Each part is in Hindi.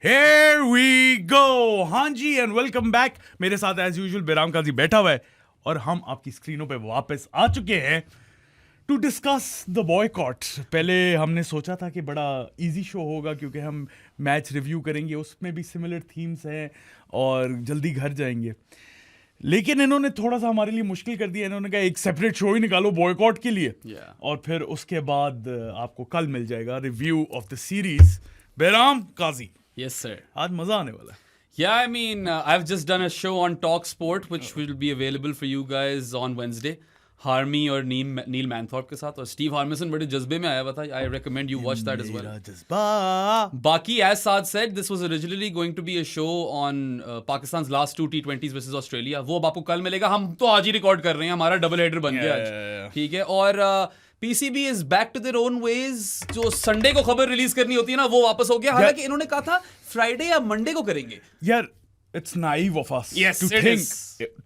Here we go! हाँ जी एंड वेलकम बैक। मेरे साथ एज यूजुअल बेराम काजी बैठा हुआ है और हम आपकी स्क्रीनों पे वापस आ चुके हैं टू डिस्कस द बॉयकॉट। पहले हमने सोचा था कि बड़ा इजी शो होगा क्योंकि हम मैच रिव्यू करेंगे, उसमें भी सिमिलर थीम्स हैं और जल्दी घर जाएंगे। लेकिन इन्होंने थोड़ा सा हमारे लिए मुश्किल कर दिया। इन्होंने कहा एक सेपरेट शो ही निकालो बॉयकॉट के लिए और फिर उसके बाद आपको कल मिल जाएगा रिव्यू ऑफ द सीरीज। बेराम काजी, Yes, sir. आज मजा आने वाला है। Yeah, I mean, I've just done a show on Talk Sport, which will be available for you guys on Wednesday. Harmy और Neil Manthorpe के साथ, और Steve Harmison बड़े जज्बे में आया हुआ था. I recommend you watch that as well. बाकी, as Saad said, this was originally going to be a show on Pakistan's last two T20s versus Australia. वो अब आपको कल मिलेगा. हम तो आज ही रिकॉर्ड कर रहे हैं, हमारा डबल हेडर बन गया आज. ठीक है, और PCB is back to their own ways. जो संडे को खबर रिलीज करनी होती है ना, वो वापस हो गया. हालांकि इन्होंने कहा था फ्राइडे या मंडे को करेंगे. यार, it's naive of us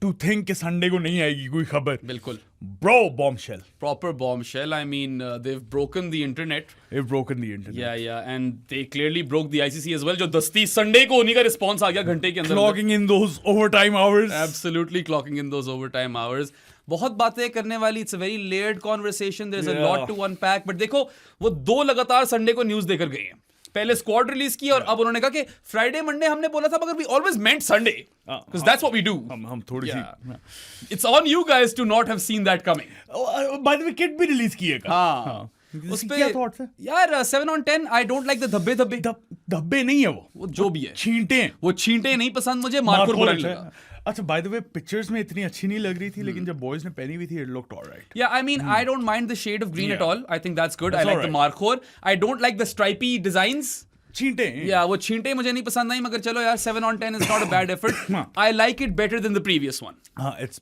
to think कि संडे को नहीं आएगी कोई खबर. बिल्कुल. Bro, bombshell. Proper bombshell. I mean, they've broken the internet. They've broken the internet. Yeah, and they clearly broke the ICC as well. जो दस्ती संडे को उन्हीं का रिस्पॉन्स आ गया घंटे के अंदर. Clocking in those overtime hours. Absolutely clocking in those overtime hours. बहुत बातें करने वाली. It's a very layered conversation. There's a lot to unpack. But देखो, वो दो लगातार संडे को न्यूज देकर गए हैं. पहले स्क्वाड रिलीज की और अब उन्होंने कहा कि फ्राइडे मंडे हमने बोला था, मगर we always meant Sunday because that's what we do. हम थोड़ी सी. It's on you guys to not have seen that coming. By the way, kit भी रिलीज की है. हाँ. उस पे क्या थॉट्स है यार? 7 on 10. I don't like the धब्बे नहीं है वो जो भी है. छींटे हैं. वो छींटे नहीं पसंद मुझे. मार्कोर बुरा नहीं लगा. अच्छा, बाय द वे, पिक्चर्स में इतनी अच्छी नहीं लग रही थी, लेकिन जब बॉयज ने पहनी हुई थी, it looked alright. Yeah, I mean, I don't mind the shade of green at all. I think that's good. I like the Markhor. I don't like the stripy designs. छींटे. Yeah, वो छींटे मुझे नहीं पसंद आई, मगर चलो यार, 7 on 10 is not a bad effort. I like it better than the previous one. हाँ, it's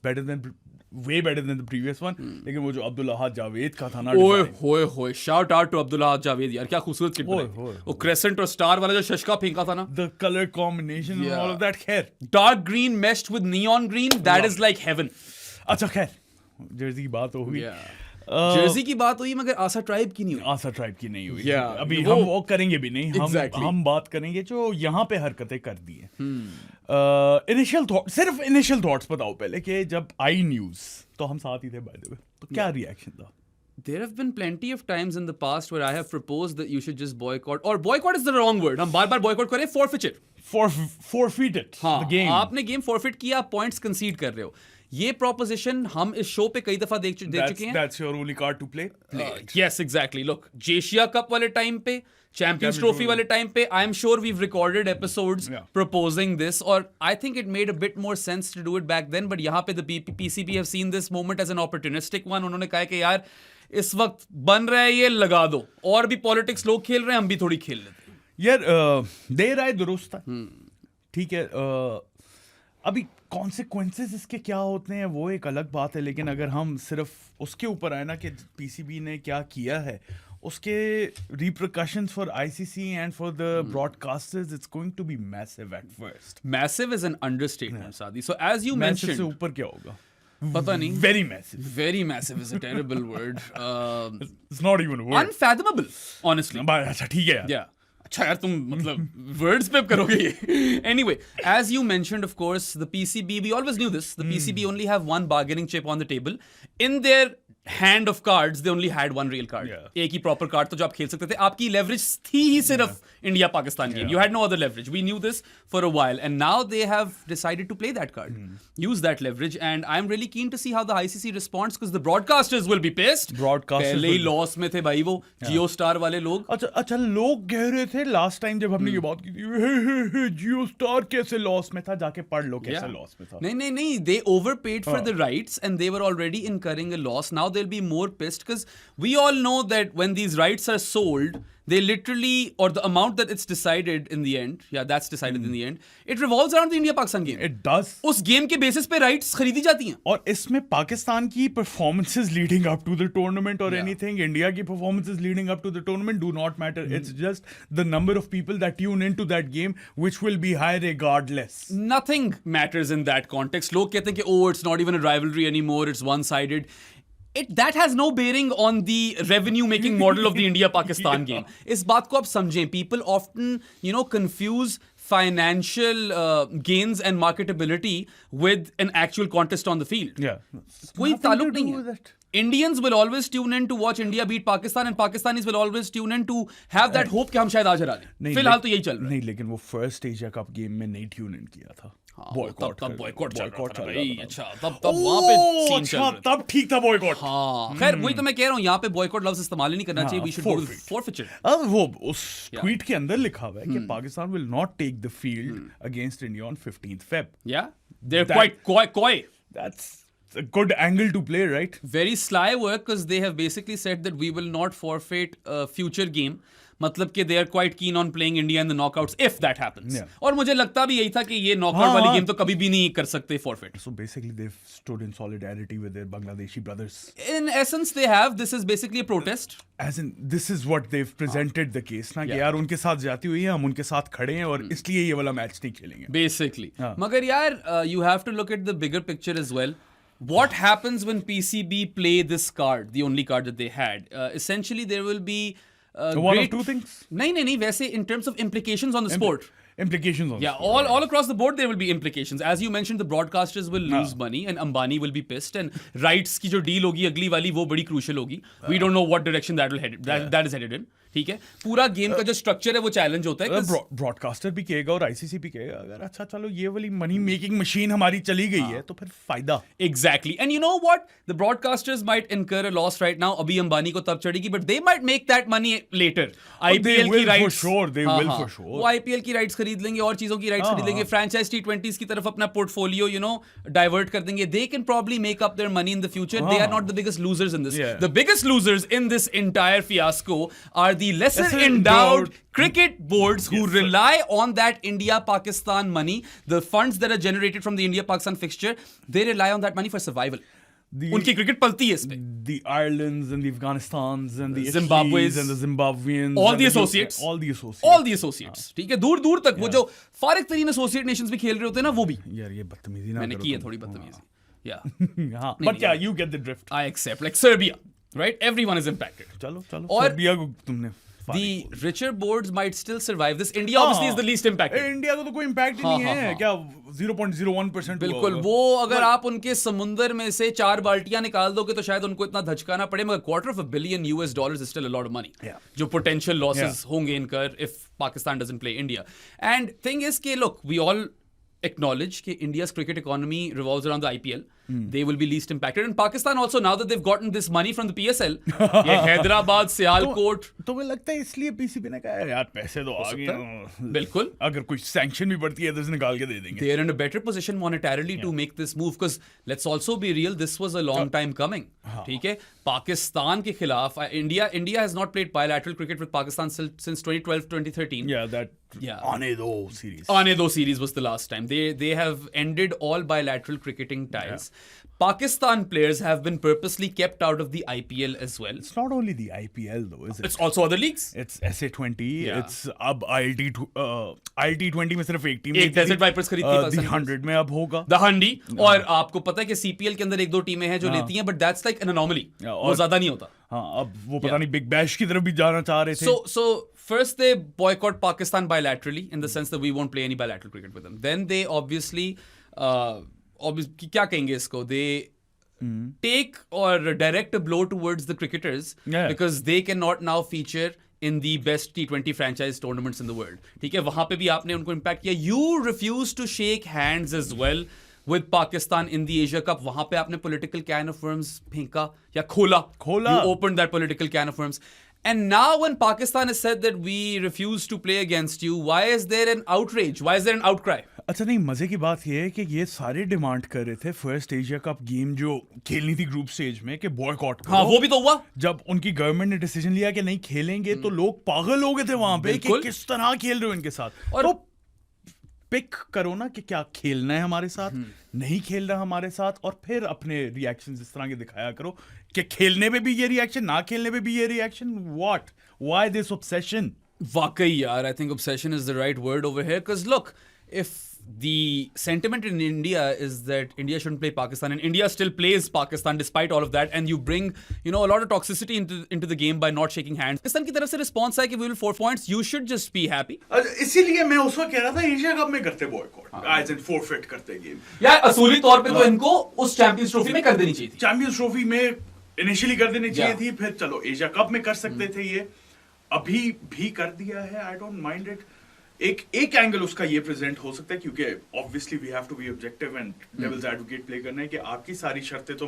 way better than the previous one. लेकिन वो जो अब्दुल अहाद जावेद का था ना, ओए shout out to Abdul Ahad Javed यार, क्या खूबसूरत किट बनाई. वो क्रेसेंट और स्टार वाला जो शशका फेंका था ना, the color combination and all of that. खैर, dark green meshed with neon green, that is like heaven. अच्छा खैर, जर्सी की बात हो गई. जर्सी की बात हुई, मगर आसा ट्राइब की नहीं हुई. आसा ट्राइब की नहीं हुई. अभी हम वो करेंगे भी नहीं. Exactly. हम बात करेंगे जो यहाँ पे हरकतें कर दी हैं. इनिशियल थॉट, सिर्फ इनिशियल थॉट्स बताओ पहले कि जब आई न्यूज तो हम साथ ही थे बाय द वे, तो क्या रिएक्शन था? There have been plenty of times in the past where I have proposed that you should just boycott, or boycott is the wrong word. हम बार-बार boycott करें, forfeit it. Forfeit it. हाँ, the game. आपने गेम forfeit किया, points concede कर रहे हो. ये proposition हम इस शो पे कई दफा देख चुके हैं. That's your only card to play. Yes, exactly. Look, जेशिया कप वाले टाइम पे, चैंपियंस ट्रॉफी वाले टाइम पे, I am sure we've recorded episodes proposing this, और I think it made a bit more sense to do it back then. But यहाँ पे the PCB have seen this moment as an opportunistic one. उन्होंने कहा कि यार, इस वक्त बन रहा है, ये लगा दो. और भी पॉलिटिक्स लोग खेल रहे हैं, हम भी थोड़ी खेल लेते हैं. यार, देर आए दुरुस्त था. ठीक है. अभी कॉन्सिक्वेंसेस इसके क्या होते हैं वो एक अलग बात है, लेकिन अगर हम सिर्फ उसके ऊपर आए ना कि पीसीबी ने क्या किया है, उसके repercussions for ICC and for the broadcasters, it's going to be massive at first. Massive is an understatement, Saadi. So as you mentioned, से ऊपर क्या होगा? पता नहीं. Very massive. Very massive is a terrible word. It's not even a word. Unfathomable, honestly. अच्छा ठीक है यार. Yeah. अच्छा यार, तुम मतलब वर्ड्स पे करोगे ये. Anyway, as you mentioned, of course, the PCB, we always knew this. The PCB only have one bargaining chip on the table. In their hand of cards, they only had one real card. एक ही प्रॉपर कार्ड तो जो आप खेल सकते थे. आपकी लेवरेज थी ही सिर्फ India Pakistan game. You had no other leverage. We knew this for a while, and now they have decided to play that card, use that leverage, and I'm really keen to see how the ICC responds, because the broadcasters will be pissed. पहले ही लॉस में थे भाई वो जियो स्टार वाले लोग. अच्छा, लोग कह रहे थे लास्ट टाइम जब हमने ये बात की थी, जियो स्टार कैसे लॉस में था, जाके पढ़ लो कैसे लॉस में था. नहीं, they overpaid for the rights and they were already incurring a loss. Now they'll be more pissed, because we all know that when these rights are sold, they literally, or the amount that it's decided in the end, that's decided in the end, it revolves around the India-Pakistan game. It does. उस गेम के बेसिस पे राइट्स खरीदी जाती हैं. और इसमें पाकिस्तान की performances leading up to the tournament और एनीथिंग, इंडिया की performances leading up to the tournament do not matter. It's just the number of people that tune into that game which will be high regardless. Nothing matters in that context. लोग कहते हैं कि oh, it's not even a rivalry anymore, it's one-sided. that has no bearing on the revenue making model of the India Pakistan game. इस बात को आप समझें. People often confuse financial gains and marketability with an actual contest on the field. कोई ताल्लुक नहीं है. Indians will always tune in to watch India beat Pakistan, and Pakistanis will always tune in to have that hope कि हम शायद आज हरा लें. फिलहाल तो यही चल रहा है. नहीं, लेकिन वो फर्स्ट एशिया कप गेम में नहीं ट्यून इन किया था. तब बॉयकॉट चल रहा था भाई. अच्छा, तब वहां पे सीन चल रहा था. तब ठीक था बॉयकॉट. हाँ, खैर वही तो मैं कह रहा हूँ, यहाँ पे बॉयकॉट लफ्ज इस्तेमाल ही नहीं करना चाहिए. We should do forfeiture. अब वो उस ट्वीट के अंदर लिखा हुआ है कि Pakistan will not take the field against India on 15th Feb. Yeah, they're quite coy. That's a good angle to play, right? Very sly work, because they have basically said that we will not forfeit a future game. मतलब कि they are quite keen on playing India in the knockouts if that happens. और मुझे लगता भी यही था कि ये knockout वाली गेम तो कभी भी नहीं कर सकते forfeit. So basically they've stood in solidarity with their Bangladeshi brothers. In essence they have. This is basically a protest. As in, this is what they've presented the case ना कि यार उनके साथ जाती हुई है, हम उनके साथ खड़े हैं और इसलिए ये वाला मैच नहीं खेलेंगे. Basically. मगर यार you have to look at the bigger picture as well. What happens when PCB play this card, the only card that they had? Essentially, there will be one of two things. नहीं. वैसे in terms of implications on the sport. Implications on the sport. All across the board there will be implications. As you mentioned, the broadcasters will lose money and Ambani will be pissed. And rights की जो deal होगी अगली वाली वो बड़ी crucial होगी. We don't know what direction that is headed in. ठीक है, पूरा गेम का जो स्ट्रक्चर है वो चैलेंज होता है. ब्रॉडकास्टर भी कहेगा और आईसीसी भी कहेगा अगर अच्छा चलो ये वाली मनी मेकिंग मशीन हमारी चली गई है तो फिर फायदा. Exactly. And you know what, the broadcasters might incur a loss right now. अभी अंबानी को तब चढ़ेगी, but they might make that money later. IPL की राइट्स, वो आईपीएल की राइट्स खरीद लेंगे और चीजों की राइट्स खरीद लेंगे. फ्रेंचाइज टी20s की तरफ अपना पोर्टफोलियो डाइवर्ट कर देंगे. They can probably make up their money in the future. They are not the biggest losers in this. The biggest losers in this entire fiasco are the lesser endowed cricket boards who rely on that India-Pakistan money, the funds that are generated from the India-Pakistan fixture. They rely on that money for survival. उनकी क्रिकेट पलती है इसमें. The Irelands and the Afghanistans and the Zimbabwe's and the Zimbabweans, all the associates, ठीक है, दूर दूर तक. वो जो फारिग तरीन एसोसिएट नेशंस भी खेल रहे होते हैं ना, वो भी. यार ये बदतमीजी ना मैंने की है थोड़ी बदतमीजी. हाँ, but yeah, you get the drift. I accept. Like Serbia, right? Everyone is impacted. चलो और सर्बिया को तुमने the richer boards might still survive this. India obviously is the least impacted. India को तो कोई इम्पैक्ट ही नहीं है. क्या 0.01%? बिल्कुल. वो अगर आप उनके समुंदर में से 4 बाल्टियां निकाल दोगे तो शायद उनको इतना धचका ना पड़े. मगर $250 billion is still a lot of money. जो potential losses होंगे इनकर if Pakistan doesn't play India. And thing is कि look, we all acknowledge कि India's cricket economy revolves around the IPL. They will be least impacted. And Pakistan also, now that they've gotten this money from the PSL, ये हैदराबाद, सियालकोट. तो मुझे लगता है इसलिए पीसीबी ने कहा यार पैसे तो आ गए. बिल्कुल. अगर कोई सैंक्शन भी बढ़ती है तो इसे निकाल के दे देंगे. They are in a better position monetarily to make this move, because let's also be real, this was a long time coming. ठीक है, पाकिस्तान के खिलाफ India has not played bilateral cricket with Pakistan since 2012-2013. आने दो series was the last time. They have ended all bilateral cricketing ties. Pakistan players have been purposely kept out of the IPL as well. It's not only the IPL though, is it? It's also other leagues. It's SA20. It's अब ILT20 में सिर्फ एक टीम. एक Desert Vipers खरीदती है. The 100 में अब होगा. The 100. और आपको पता है कि CPL के अंदर 1-2 टीमें हैं जो लेती हैं, but that's like an anomaly. वो ज्यादा नहीं होता. हाँ, अब वो पता नहीं Big Bash की तरफ भी जाना चाह रहे थे. So first they boycott Pakistan bilaterally in the sense that we won't play any bilateral cricket with them. Then they obviously क्या कहेंगे इसको, they take or direct a blow towards the cricketers because they cannot now feature in the best T20 franchise tournaments in the world. ठीक है, वहां पे भी आपने उनको impact किया. You refuse to shake hands as well with Pakistan in the Asia Cup. वहां पे आपने political can of worms फेंका या खोला. You opened that political can of worms. And now when Pakistan has said that we refuse to play against you, why is there an outrage? Why is there an outcry? अच्छा नहीं, मजे की बात ये है कि ये सारे डिमांड कर रहे थे फर्स्ट एशिया कप गेम जो खेलनी थी ग्रुप स्टेज में कि बॉयकॉट करो. हाँ, वो भी तो हुआ. जब उनकी गवर्नमेंट ने डिसीजन लिया कि नहीं खेलेंगे तो लोग पागल हो गए थे वहां पे कि किस तरह खेल रहे हो इनके साथ. और तो पिक करो ना कि क्या खेलना है हमारे साथ, नहीं खेल रहा हमारे साथ, और फिर अपने रिएक्शन इस तरह के दिखाया करो कि खेलने पे भी ये रिएक्शन, ना खेलने पे भी ये रिएक्शन. Why this obsession? वाकई यार, I think obsession is the right word over here, because look, if the sentiment in India is that India shouldn't play Pakistan, and India still plays Pakistan despite all of that, and you bring, you know, a lot of toxicity into the game by not shaking hands. Pakistan की तरफ से response है कि we will 4 points. You should just be happy. इसीलिए मैं उस वक्त कह रहा था एशिया कप में करते बॉयकॉट, एज इन फोरफिट करते गेम। यार असूली तौर पे तो इनको उस चैंपियंस ट्रॉफी में कर देनी चाहिए थी। चैंपियंस ट्रॉफी में इनिशियली कर देनी चाहिए थी, फिर चलो एशिया कप में कर सकते थे ये, अभी भी कर दिया है। I don't mind it. एक एंगल उसका ये प्रेजेंट हो सकता है क्योंकि obviously we have to be objective and devil's advocate play करना है कि आपकी सारी शर्तें तो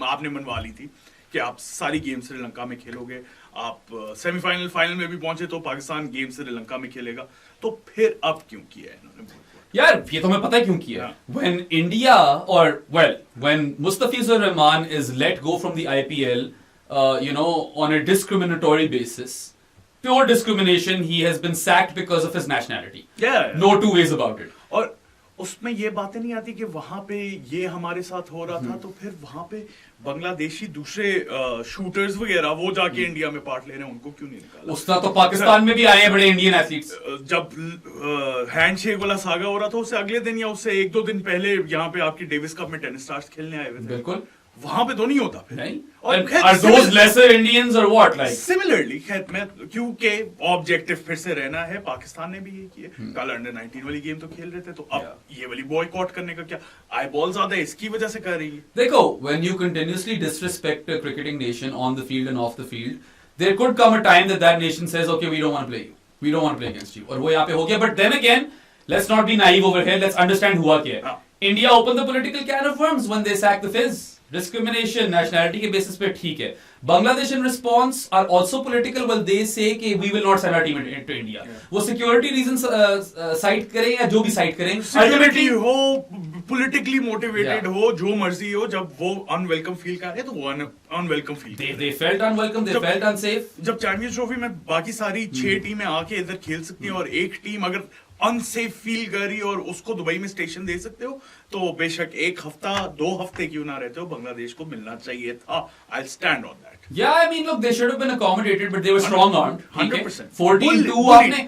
आपने मनवा ली थी कि आप सारी गेम श्रीलंका में खेलोगे, आप सेमीफाइनल फाइनल में भी पहुंचे तो पाकिस्तान गेम श्रीलंका में खेलेगा, तो फिर अब क्यों किया है इन्होंने? यार ये तो मैं पता है क्यों किया। When India when Mustafizur Rahman is let go from the IPL, you know, on a discriminatory basis, pure discrimination, he has been sacked because of his nationality. Yeah. No two ways about it. और उसमें ये बातें नहीं आती कि वहां पे ये हमारे साथ हो रहा था तो फिर वहां पे बांग्लादेशी दूसरे शूटर्स वगैरह वो जाके इंडिया में पार्ट ले रहे हैं, उनको क्यों नहीं निकाला? उसका तो पाकिस्तान में भी आए हैं बड़े इंडियन एथलीट्स। जब हैंडशेक वाला सागा हो रहा था उससे अगले दिन या उससे 1-2 दिन पहले यहाँ पे आपकी डेविस कप में टेनिस स्टार्स खेलने आए हुए थे। बिल्कुल, वहां पे तो नहीं होता फिर। नहीं। और Are those lesser Indians or what? Like similarly खैर मैं क्योंकि ऑब्जेक्टिव फिर से रहना है, पाकिस्तान ने भी ये किया। कल अंडर 19 वाली गेम तो खेल रहे थे, तो अब ये वाली बॉयकॉट करने का क्या आई बॉल ज्यादा इसकी वजह से कर रही है? देखो, when you continuously disrespect a cricketing nation on the field and off the field, there could come a time that nation says, okay, we don't want to play you, we don't want to play against you, और वो यहाँ पे हो गया। But then again, let's not be naive over here, let's understand हुआ क्या है। India opened the political can of worms when they sacked the Fizz. Discrimination, nationality के basis पे ठीक है। Bangladesh in response are also political when they say कि we will not send our team into India. वो security reasons cite करें या जो भी cite करें, ultimately हो politically motivated हो, जो मर्जी हो, जब वो unwelcome feel कर रहे हैं तो वो unwelcome feel। They felt unwelcome, they felt unsafe। जब चैंपियंस ट्रॉफी में बाकी सारी 6 टीमें आके इधर खेल सकती हैं और एक टीम अगर अनसेफ फील कर रही और उसको दुबई में स्टेशन दे सकते हो, तो बेशक 1 हफ्ता 2 हफ्ते क्यों ना रहते हो, बांग्लादेश को मिलना चाहिए था। I'll stand on that. Yeah, I mean, look, they should have been accommodated, but they were strong armed. 100%. 14-2 आपने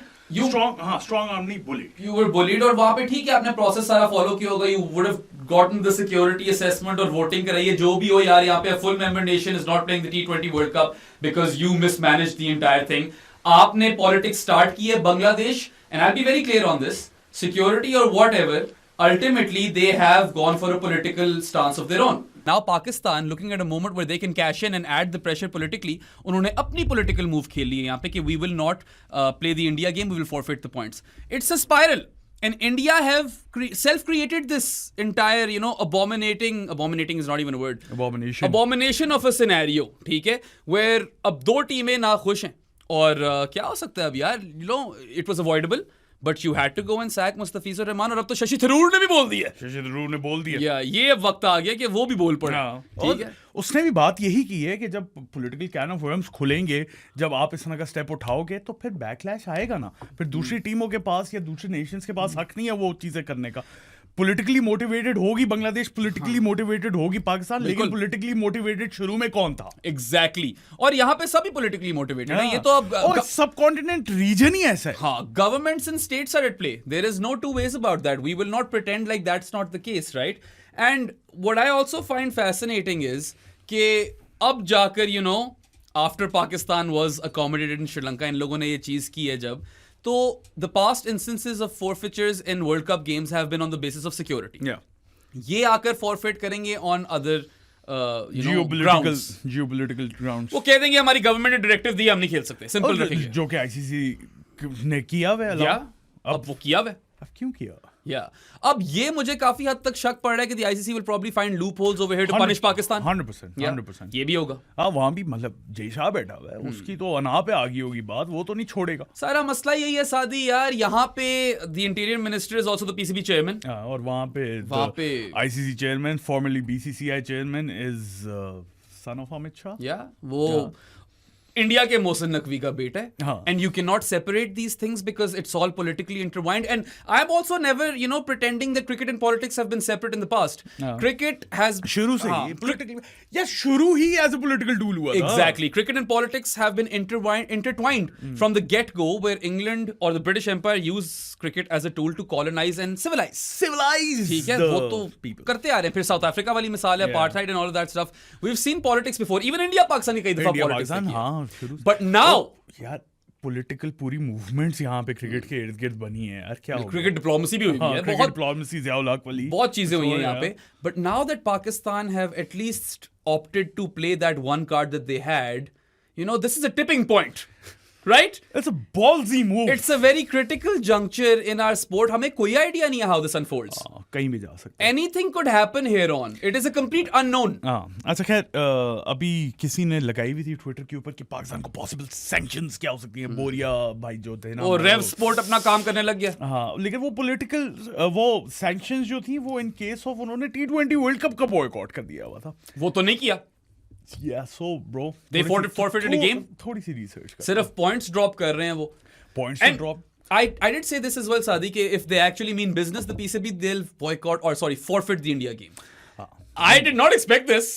strong arm नहीं, bullied. You were bullied और वहाँ पे ठीक है आपने प्रोसेस सारा फॉलो किया होगा, you would have gotten the security assessment और वोटिंग कराई है, जो भी हो यार, यहाँ पे full member nation is not playing the T20 World Cup because you mismanaged the entire thing. आपने पॉलिटिक्स स्टार्ट की है Bangladesh, and I'll be very clear on this, security or whatever, ultimately they have gone for a political stance of their own. Now Pakistan looking at a moment where they can cash in and add the pressure politically, उन्होंने अपनी political move खेल ली है यहाँ पे कि we will not play the India game, we will forfeit the points. It's a spiral. And India have self-created this entire, you know, abominating is not even a word. Abomination of a scenario, ठीक है? Where अब 2 टीमें ना खुश हैं और क्या हो सकता है अब यार, you know, it was avoidable, but you had to go and sack Mustafizur Rahman, और अब तो शशि थरूर ने भी बोल दिया। शशि थरूर ने बोल दिया। या ये अब वक्त आ गया कि वो भी बोल पड़ा। ठीक है, उसने भी बात यही की है कि जब पॉलिटिकल कैन ऑफ वर्म्स खुलेंगे, जब आप इस तरह का स्टेप उठाओगे तो फिर बैकलैश आएगा ना, फिर दूसरी टीमों के पास या दूसरे नेशंस के पास हक नहीं है वो चीजें करने का। पॉलिटिकली मोटिवेटेड होगी बांग्लादेश, पॉलिटिकली मोटिवेटेड होगी पाकिस्तान, लेकिन पॉलिटिकली मोटिवेटेड शुरू में कौन था? एग्जैक्टली और यहाँ पे सभी पॉलिटिकली मोटिवेटेड है। ये तो अब और सबकॉन्टिनेंट रीजन ही ऐसा है। हाँ, governments and states are at play, there is no two ways about that, we will not pretend like that's not the case, right? And what I also find fascinating is कि अब जाकर, you know, after Pakistan was accommodated in Sri Lanka, इन लोगों ने ये चीज की है जब, तो the past instances of forfeitures in World Cup games have been on the basis of security. Yeah. ये आकर forfeit करेंगे on other geopolitical grounds. वो कह देंगे हमारी गवर्नमेंट ने डायरेक्टिव दिया, हम नहीं खेल सकते, सिंपल रखेंगे, जो कि आईसीसी ने किया हुआ है। अब वो किया हुआ है, अब क्यों किया? अब ये मुझे काफी हद तक शक पड़ रहा है कि the ICC will probably find loopholes over here to punish Pakistan. 100%. ये भी होगा। वहां भी मतलब जय शाह बैठा हुआ है, उसकी तो अना पे आ गई होगी बात, वो तो नहीं छोड़ेगा। सारा मसला यही है सादी यार, यहाँ पे the interior minister is also the PCB chairman, और वहां पे ICC chairman, formerly BCCI chairman is son of Amit Shah. वो इंडिया के मोहसिन नकवी का बेटा है, हाँ. and you cannot separate these things because it's all politically intertwined. And I'm also never, pretending that cricket and politics have been separate in the past. हाँ. Cricket has शुरू से ही political, या शुरू ही as a political tool हुआ था. Exactly. Cricket and politics have been intertwined from the get-go, where England or the British Empire used cricket as a tool to colonize and civilize. Civilize ठीक है, the वो तो people. करते आ रहे हैं. फिर साउथ अफ्रीका वाली मिसाल है, Yeah. apartheid and all of that stuff. We've seen politics before. Even India Pakistan ने कई दफा इंडिया politics पाकिस्तान, देखी है. हाँ, शुरू से. But now यार पॉलिटिकल पूरी मूवमेंट्स यहाँ पे क्रिकेट के इर्द गिर्द बनी है यार. क्या हो cricket diplomacy भी हुई है. क्रिकेट बहुत डिप्लोमेसी, ज़ियाउल हक वाली बहुत चीजें हुई हैं यहाँ यार. पे. But now that Pakistan have at least opted to play that one card that they had, this is a tipping point. Right? It's a ballsy move. It's a very critical juncture in our sport. हमें कोई idea नहीं है how this unfolds. कहीं भी जा सकता है. Anything could happen here on. It is a complete unknown. हाँ, अच्छा खैर, अभी किसी ने लगाई हुई थी ट्विटर के ऊपर कि पाकिस्तान को पॉसिबल सैंक्शंस क्या हो सकती हैं. बोरिया भाई जो थे ना, वो रेव स्पोर्ट अपना काम करने लग गया. हाँ, लेकिन वो पॉलिटिकल वो सैंक्शंस जो थी वो इन केस ऑफ उन्होंने T20 वर्ल्ड कप का बॉयकॉट कर दिया हुआ था. वो तो नहीं किया. Yeah, so bro, They forfeited a game? थोड़ी सी रिसर्च कर. सिर्फ पॉइंट्स ड्रॉप कर रहे हैं वो. Points to And drop. I did say this as well, Sadi, कि if they actually mean business, the PCB, they'll boycott or forfeit the India game. I did not expect this.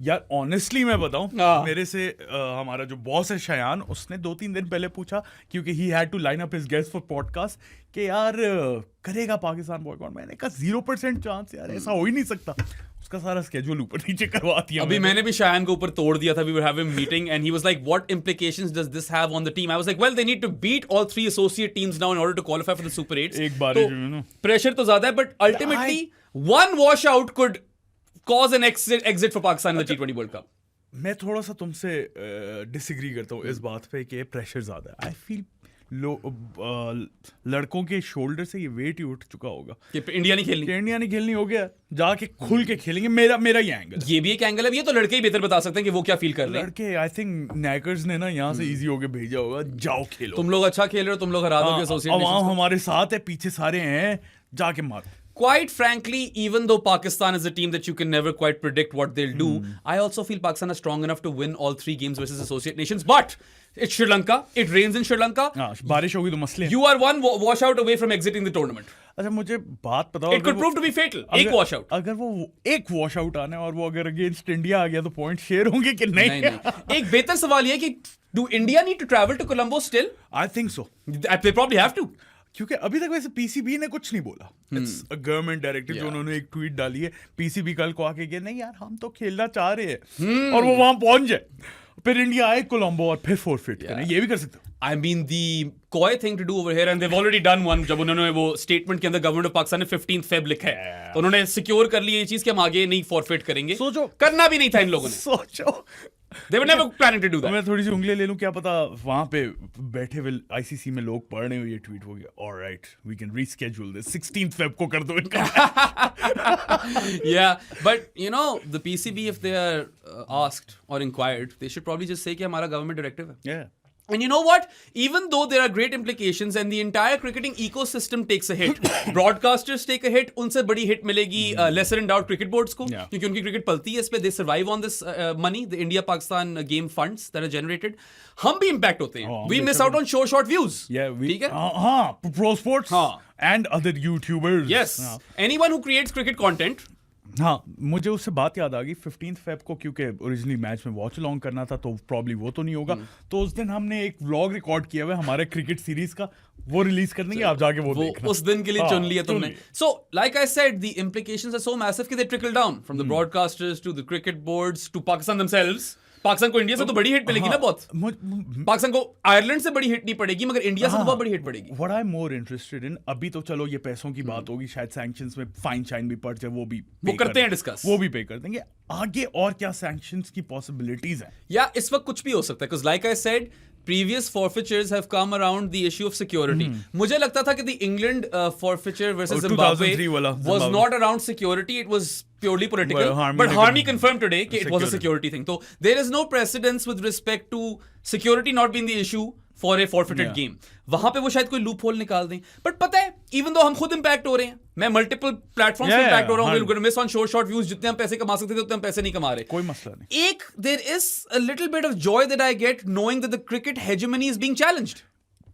यार ऑनेस्टली मैं बताऊं, हाँ. मेरे से हमारा जो बॉस है शयान, उसने 2-3 दिन पहले पूछा, क्योंकि he had to line up his guest for podcast, कि यार करेगा पाकिस्तान बॉयकॉट. मैंने कहा 0% चांस यार, ऐसा हो ही नहीं सकता. उसका सारा स्केड्यूल ऊपर नीचे करवा दिया. अभी मैंने भी शायन को ऊपर तोड़ दिया था. We were having a meeting and he was like, what implications does this have on the team? I was like, well, they need to beat all 3 associate teams now in order to qualify for the Super 8s. एक बार तो प्रेशर तो ज्यादा है, but ultimately one washout could cause an exit for Pakistan in the T20 World Cup. मैं थोड़ा सा तुमसे डिसएग्री करता हूँ इस बात पे कि प्रेशर ज्यादा है. आई फील लड़कों के शोल्डर से ये वेट ही उठ चुका होगा कि इंडिया नहीं खेलनी. कि इंडिया नहीं खेलनी, हो गया, जाके खुल के खेलेंगे. मेरा ये एंगल. ये भी एक एंगल है. ये तो लड़के ही बेहतर बता सकते हैं कि वो क्या फील कर रहे हैं. लड़के आई थिंक नैकर्स ने ना यहाँ से इजी होके भेजा होगा, जाओ खेलो. तुम लोग अच्छा खेल रहे हो, तुम लोग हरा दोगे एसोसिएट नेशंस अवाम को. हमारे साथ है, पीछे सारे हैं, जाके मारो. Quite frankly, even though Pakistan is a team that you can never quite predict what they'll do, I also feel Pakistan is strong enough to win all 3 games versus associate nations. But it's Sri Lanka. It rains in Sri Lanka. हाँ, बारिश होगी तो मसले. You are one washout away from exiting the tournament. अच्छा मुझे बात बताओ. It could prove to be fatal. एक washout. अगर वो एक वॉशआउट आना है और वो अगर अगेंस्ट इंडिया आ गया तो पॉइंट शेयर होंगे कि नहीं? नहीं. एक बेहतर सवाल ये है कि do India need to travel to Colombo still? I think so. They probably have to. क्योंकि अभी तक वैसे पीसीबी ने कुछ नहीं बोला. इट्स अ गवर्नमेंट डायरेक्टिव जो उन्होंने एक ट्वीट डाली है. पीसीबी कल को आके गया, नहीं यार हम तो खेलना चाह रहे हैं, और वो वहां पहुंच जाए, फिर इंडिया आए कोलंबो और फिर फोरफिट करें. ये भी कर सकते हो. I mean, the coy thing to do over here, and they've already done one. जब उन्होंने वो स्टेटमेंट के अंदर गवर्नमेंट ऑफ पाकिस्तान ने 15 फेब लिखा है, तो उन्होंने सिक्योर कर ली ये चीज कि हम आगे नहीं फॉरफिट करेंगे. सोचो, करना भी नहीं था इन लोगों ने. सोचो. They were never planning to do that. मैं थोड़ी सी उंगली ले लूं, क्या पता वहां पे बैठे हुए आईसीसी में लोग पढ़ रहे हो ये ट्वीट हो गया, alright we can reschedule this 16th Feb को कर दो इनका. Yeah, but the PCB, if they are asked or inquired, they should probably just say कि हमारा government directive है. Yeah. And you know what? Even though there are great implications and the entire cricketing ecosystem takes a hit, broadcasters take a hit, उनसे बड़ी hit मिलेगी lesser endowed cricket boards को, क्योंकि उनकी cricket पलती है इस पे, they survive on this money, the India-Pakistan game funds that are generated. हम भी impact होते हैं. We miss out on short views. Yeah, ठीक है? हाँ, pro sports हाँ. and other YouTubers. Yes. Anyone who creates cricket content. हाँ, मुझे उससे बात याद आ गई 15th फेब को, क्योंकि ओरिजिनली मैच में वॉच अलॉन्ग करना था तो प्रॉब्ली वो तो नहीं होगा. तो उस दिन हमने एक व्लॉग रिकॉर्ड किया हुआ है हमारे क्रिकेट सीरीज का, वो रिलीज कर देंगे, आप जाके वो देखना. उस दिन के लिए चुन लिया तुमने. So, like I said, the implications are so massive that they trickle down from the broadcasters to the cricket boards to Pakistan themselves. Pakistan को इंडिया से तो बड़ी हिट मिलेगी ना बहुत. पाकिस्तान को आयरलैंड से बड़ी हिट नहीं पड़ेगी, मगर इंडिया से तो बहुत बड़ी हिट पड़ेगी. What I'm more interested in, अभी तो चलो ये पैसों की बात होगी, शायद सैंक्शंस में फाइन शाइन भी पड़ जाए, वो करते हैं डिस्कस, वो भी पे कर देंगे. आगे और क्या सैंक्शंस की पॉसिबिलिटीज हैं? या इस वक्त कुछ भी हो सकता है, because like I said, previous forfeitures have come around the issue of security. मुझे लगता था कि the England forfeiture versus Zimbabwe was not around security, it was purely political. But Harmy confirmed today that it was a security thing. So there is no precedence with respect to security not being the issue for a forfeited game. वहां पे वो शायद कोई लूप होल निकाल दें. But पता है इवन दो हम खुद इंपैक्ट हो रहे हैं, मैं मल्टीपल प्लेटफॉर्म्स पे Yeah, इंपैक्ट हो रहा हूँ, हाँ। we're going to miss on short views, जितने हम पैसे कमा सकते थे उतने हम पैसे नहीं कमा रहे. कोई मसला नहीं. एक there is a little bit of joy that I get knowing that the cricket hegemony is being challenged.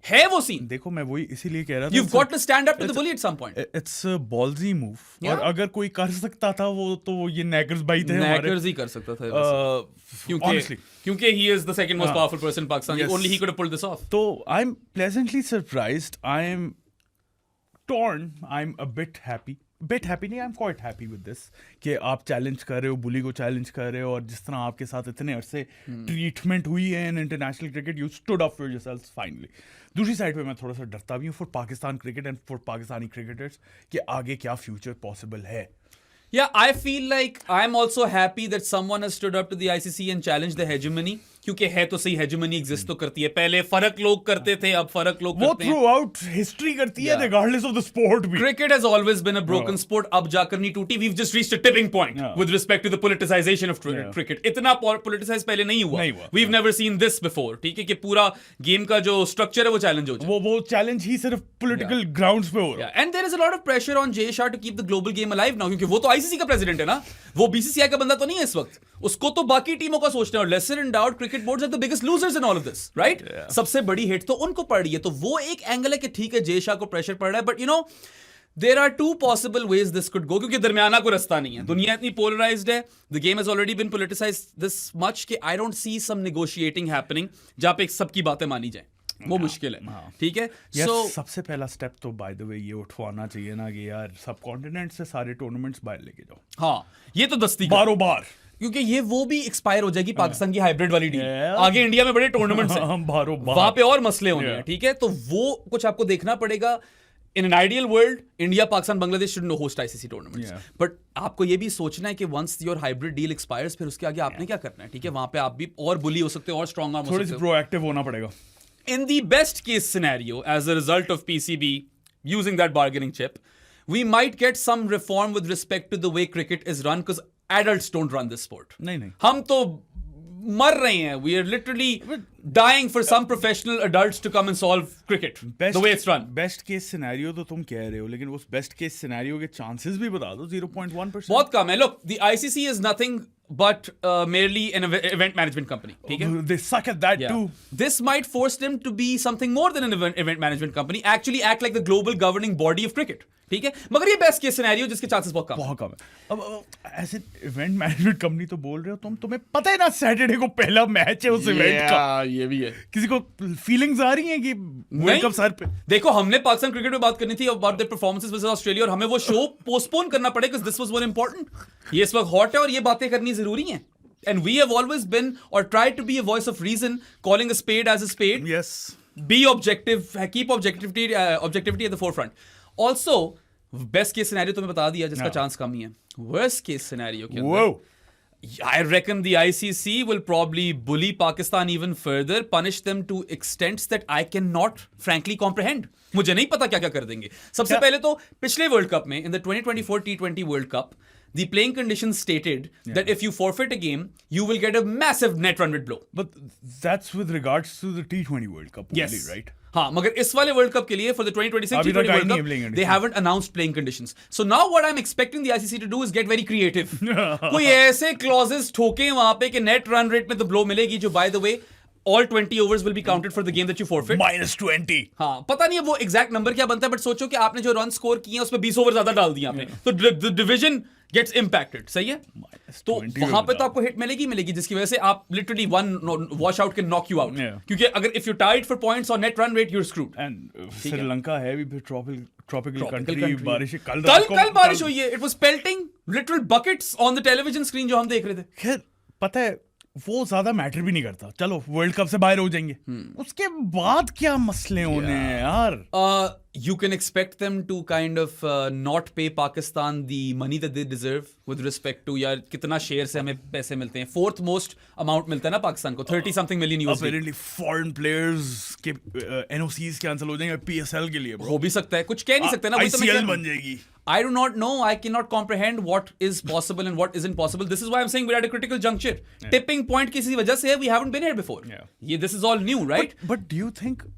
है वो सीन. देखो मैं वही इसीलिए कह रहा था. You've got to stand up to the bully at some point. It's a ballsy move. Yeah. और अगर कोई कर सकता था वो तो ये नैकर्स भाई थे हमारे. Nackers ही कर सकता था वैसे. Honestly. क्योंकि he is the second most हाँ. powerful person in Pakistan. Yes. Only he could have pulled this off. तो I'm pleasantly surprised. I'm torn. I'm a bit happy. Bit happy नहीं, I'm quite happy with this. कि आप चैलेंज कर रहे हो, बुली को चैलेंज कर रहे हो, और जिस तरह आपके साथ इतने अरसे ट्रीटमेंट हुई है in international cricket, you stood up for yourselves finally. दूसरी साइड पे मैं थोड़ा सा डरता भी हूँ for Pakistan cricket and for Pakistani cricketers कि आगे क्या फ्यूचर पॉसिबल है. Yeah, I feel like I'm also happy that someone has stood up to the ICC and challenged the hegemony. क्योंकि है तो सही, hegemony exist तो करती है. पहले फर्क लोग करते थे, अब फर्क लोग वो करते हैं. थ्रू आउट हिस्ट्री करती है, Yeah. regardless of the sport भी. Cricket has always been a broken sport. अब जाकर नहीं टूटी. We've just reached a tipping point Yeah. with respect to the politicization of cricket. इतना politicized पहले नहीं हुआ. नहीं हुआ. We've never seen this before. ठीक है कि पूरा गेम का जो स्ट्रक्चर है वो चैलेंज हो जाए. वो चैलेंज ही सिर्फ पॉलिटिकल ग्राउंड्स पे हो रहा है. Yeah. And there is a lot of pressure on Jay Shah to keep the global game alive now, क्योंकि वो तो ICC का प्रेसिडेंट है ना, वो BCCI का बंदा तो नहीं है इस वक्त. उसको तो बाकी टीमों का सोचना है. और lesser endowed cricket boards are the biggest losers in all of this, right? Yeah. सबसे बड़ी हिट तो उनको पड़ रही है. तो वो एक एंगल है कि ठीक है Jay Shah को प्रेशर पड़ रहा है, but you know there are two possible ways this could go, क्योंकि दरमियाना कोई रास्ता नहीं है. दुनिया इतनी polarized है. The game has already been politicized this much कि I don't see some negotiating happening जहाँ पे सबकी बातें मानी जाए. वो मुश्किल है. ठीक है. यार So सबसे पहला स्टेप तो बाय द वे ये उठवाना चाहिए ना कि यार सब कॉन्टिनेंट से सारे टूर्नामेंट्स बाहर लेके जाओ. हाँ, ये तो दस्ती का. बारो बार. क्योंकि ये वो भी एक्सपायर हो जाएगी पाकिस्तान की हाइब्रिड वाली डील. Yeah. आगे इंडिया में बड़े टूर्नामेंट्स हैं, हम बारो बार. वहां पे और मसले होने हैं. Yeah. ठीक है, तो वो कुछ आपको देखना पड़ेगा. In an ideal world India, Pakistan, Bangladesh should no host ICC tournaments. Yeah. But आपको ये भी सोचना है कि once your hybrid deal expires, फिर उसके आगे आपने क्या करना है. ठीक है, वहां पे आप भी और बुली हो सकते हो और स्ट्रॉन्ग आर्म हो थोड़ी सकते सी हो. प्रोएक्टिव होना पड़ेगा. In the best case scenario, as a result of PCB using that bargaining chip, we might get some reform with respect to the way cricket is run, because adults don't run this sport. नहीं. हम तो मर रहे हैं. We are literally dying for some professional adults to come and solve cricket the way it's run. Best case scenario तो तुम कह रहे हो, लेकिन उस बेस्ट केस सिनेरियो के चांसेस भी बता दो. 0.1%. बहुत कम है. Look, the ICC is nothing but merely an event management company. ठीक है? They suck at that Yeah. too. This might force them to be something more than an event management company. Actually act like the global governing body of cricket. ठीक है, मगर ये बेस्ट केस सिनेरियो जिसके चांसेस बहुत कम. बहुत कम है. अब ऐसे इवेंट मैनेजमेंट कंपनी तो बोल रहे हो तुम, तुम्हें पता है ना सैटरडे को पहला मैच है उस इवेंट का. ये भी है. किसी को फीलिंग्स आ रही हैं कि वर्ल्ड कप सर पे. देखो, हमने पाकिस्तान क्रिकेट में बात करनी थी about the performances versus Australia, और हमें वो शो पोस्टपोन करना पड़ेगा because this was more important. ये इस वक्त हॉट है और ये बातें करनी जरूरी हैं. And we have always been or tried to be a voice of reason, calling a spade as a spade. Yes. Be objective, keep objectivity at the forefront. Also, best case scenario तो मैं बता दिया जिसका Yeah. चांस कम ही है. Worst case scenario के अंदर, Whoa. I reckon the ICC will probably bully Pakistan even further, punish them to extents that I cannot frankly comprehend. मुझे नहीं पता क्या क्या कर देंगे. सबसे पहले तो पिछले वर्ल्ड कप में, in the 2024 T20 World Cup, the playing conditions stated that if you forfeit a game, you will get a massive net run rate blow. But that's with regards to the T20 World Cup only, Yes. right? हाँ, मगर इस वाले वर्ल्ड कप के लिए for the 2026 अभी T20 तक आई World नहीं है Cup, playing they conditions. haven't announced playing conditions. So now what I'm expecting the ICC to do is get very creative. कोई ऐसे clauses ठोके वहां पे कि net run rate में तो blow मिलेगी, जो by the way all 20 overs will be counted for the game that you forfeit. -20. हाँ, पता नहीं है वो एग्जैक्ट नंबर क्या बनता है, बट सोचो कि आपने जो रन स्कोर किए हैं उसमें 20 ओवर ज्यादा डाल दिया आपने, तो द डिवीजन गेट्स इंपैक्टेड. सही है. तो -20 वहां पे तो होगा. आपको हिट मिलेगी जिसकी वजह से आप literally one wash out can knock you out. Yeah. क्योंकि अगर if you tied for points और net run rate, you are screwed. And Sri Lanka है भी फिर ट्रॉपिकल कंट्री. बारिश कल बारिश हुई है. It was pelting literal buckets on the television screen जो हम देख रहे थे. खैर पता है वो ज्यादा मैटर भी नहीं करता. चलो वर्ल्ड कप से बाहर हो जाएंगे, उसके बाद क्या मसले होने हैं यार. You can expect them to kind of not pay Pakistan the money that they deserve with respect to यार कितना शेयर से हमें पैसे मिलते हैं. फोर्थ मोस्ट अमाउंट मिलता है ना पाकिस्तान को, 30 something million USD. Apparently foreign players के NOCs कैंसिल हो जाएंगे PSL के लिए. हो भी सकता है, कुछ कह नहीं सकते ना. वही तो मैं कह ICL रहा हूँ. बन जाएगी. I do not know. I cannot comprehend what is possible and what isn't possible. This is why I'm saying we're at a critical juncture. Tipping point किसी वजह से है. We haven't been here before. Yeah. This is all new, right? But do you think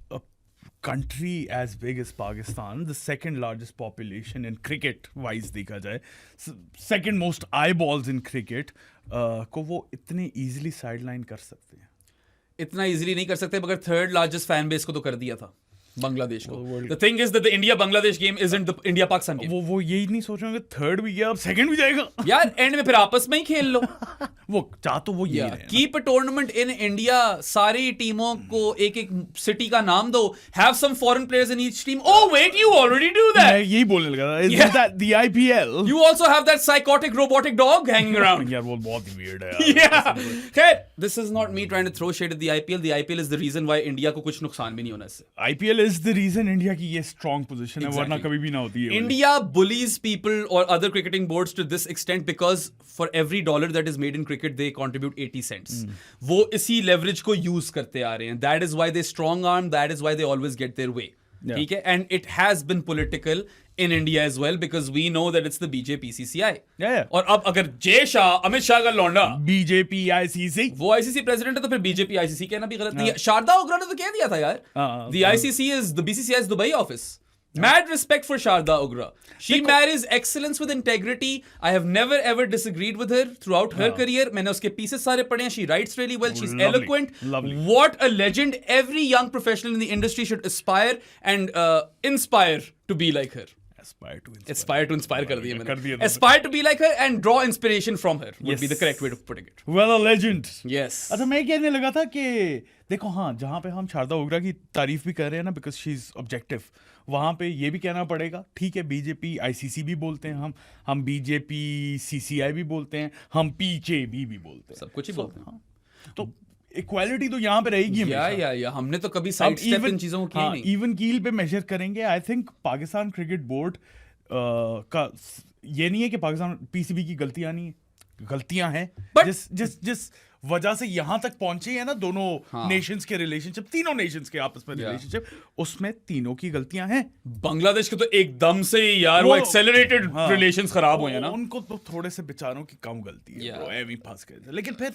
country as big as Pakistan, the second largest population in cricket wise देखा जाए, second most eyeballs in cricket, को वो इतने easily sideline कर सकते हैं? इतना इजीली नहीं कर सकते, मगर थर्ड लार्जेस्ट फैन बेस को तो कर दिया था बांग्लादेश को. The thing is that the India Bangladesh game isn't the India Pakistan game. वो यही नहीं सोच रहे होंगे थर्ड भी गया अब सेकंड भी जाएगा. यार एंड में फिर आपस में ही खेल लो. वो चाह तो वो यही रहे हैं. Keep a tournament in India. सारी टीमों को एक एक सिटी का नाम दो. Have some foreign players in each team. Oh wait, you already do मैं दैट. यही बोलने लगा था. Isn't that the IPL? You also have that psychotic robotic dog hanging around. यार वो बहुत ही weird है यार. Yeah. Okay, this is not me trying to throw shade at the IPL. The IPL is the reason why India को कुछ नुकसान भी नहीं होना इससे. IPL is the reason India की ये स्ट्रॉन्ग पोजीशन है, वरना कभी भी ना होती है. India bullies people or other cricketing boards to this extent because for every dollar that is made in cricket they contribute 80 cents. वो इसी leverage को use करते आ रहे हैं. That is why they strong arm. That is why they always get their way. Yeah. ठीक है? And it has been political in India as well because we know that it's the BJP CCI. Yeah. और अब अगर जय शाह, अमित शाह का लौंडा, BJP ICC, वो ICC प्रेसिडेंट है तो फिर BJP ICC कहना भी गलत नहीं है. शारदा ओगरा ने तो कह दिया था यार. The ICC is the BCCI is Dubai office. Mad respect for Sharda Ogra. She marries excellence with integrity. I have never ever disagreed with her throughout her career. मैंने उसके pieces सारे पढ़े हैं. She writes really well. She's eloquent. Lovely. What a legend. Every young professional in the industry should aspire and inspire to be like her. Aspire to inspire कर दिया मैंने. Aspire to be like her and draw inspiration from her would be the correct way of putting it. Well, a legend. Yes. अच्छा मैं कहने लगा था कि देखो हाँ, जहाँ पे हम शारदा ओगरा की तारीफ भी कर रहे हैं ना, बिकॉज शी इज ऑब्जेक्टिव, वहाँ पे ये भी कहना पड़ेगा. ठीक है, बीजेपी आईसीसी भी बोलते हैं हम बीजेपी सीसीआई भी बोलते हैं, हम पीजेबी भी बोलते हैं, सब कुछ ही बोलते हैं. तो इक्वालिटी तो यहाँ पे रहेगी. या हमने तो कभी साइड स्टेप इन चीजों को किया नहीं. इवन कील पे मेजर करेंगे. I think Pakistan cricket board का ये नहीं है कि पाकिस्तान पीसीबी की गलतियां हैं, जिस वजह से यहां तक पहुंचे हैं ना दोनों नेशंस के रिलेशनशिप, तीनों नेशंस के आपस में रिलेशनशिप, उसमें तीनों की गलतियां हैं. बांग्लादेश के तो एकदम से यार वो एक्सेलरेटेड रिलेशंस खराब हुए हैं ना. उनको तो थोड़े से बेचारों की कम गलती है, वो एवी फंस गए थे. लेकिन फिर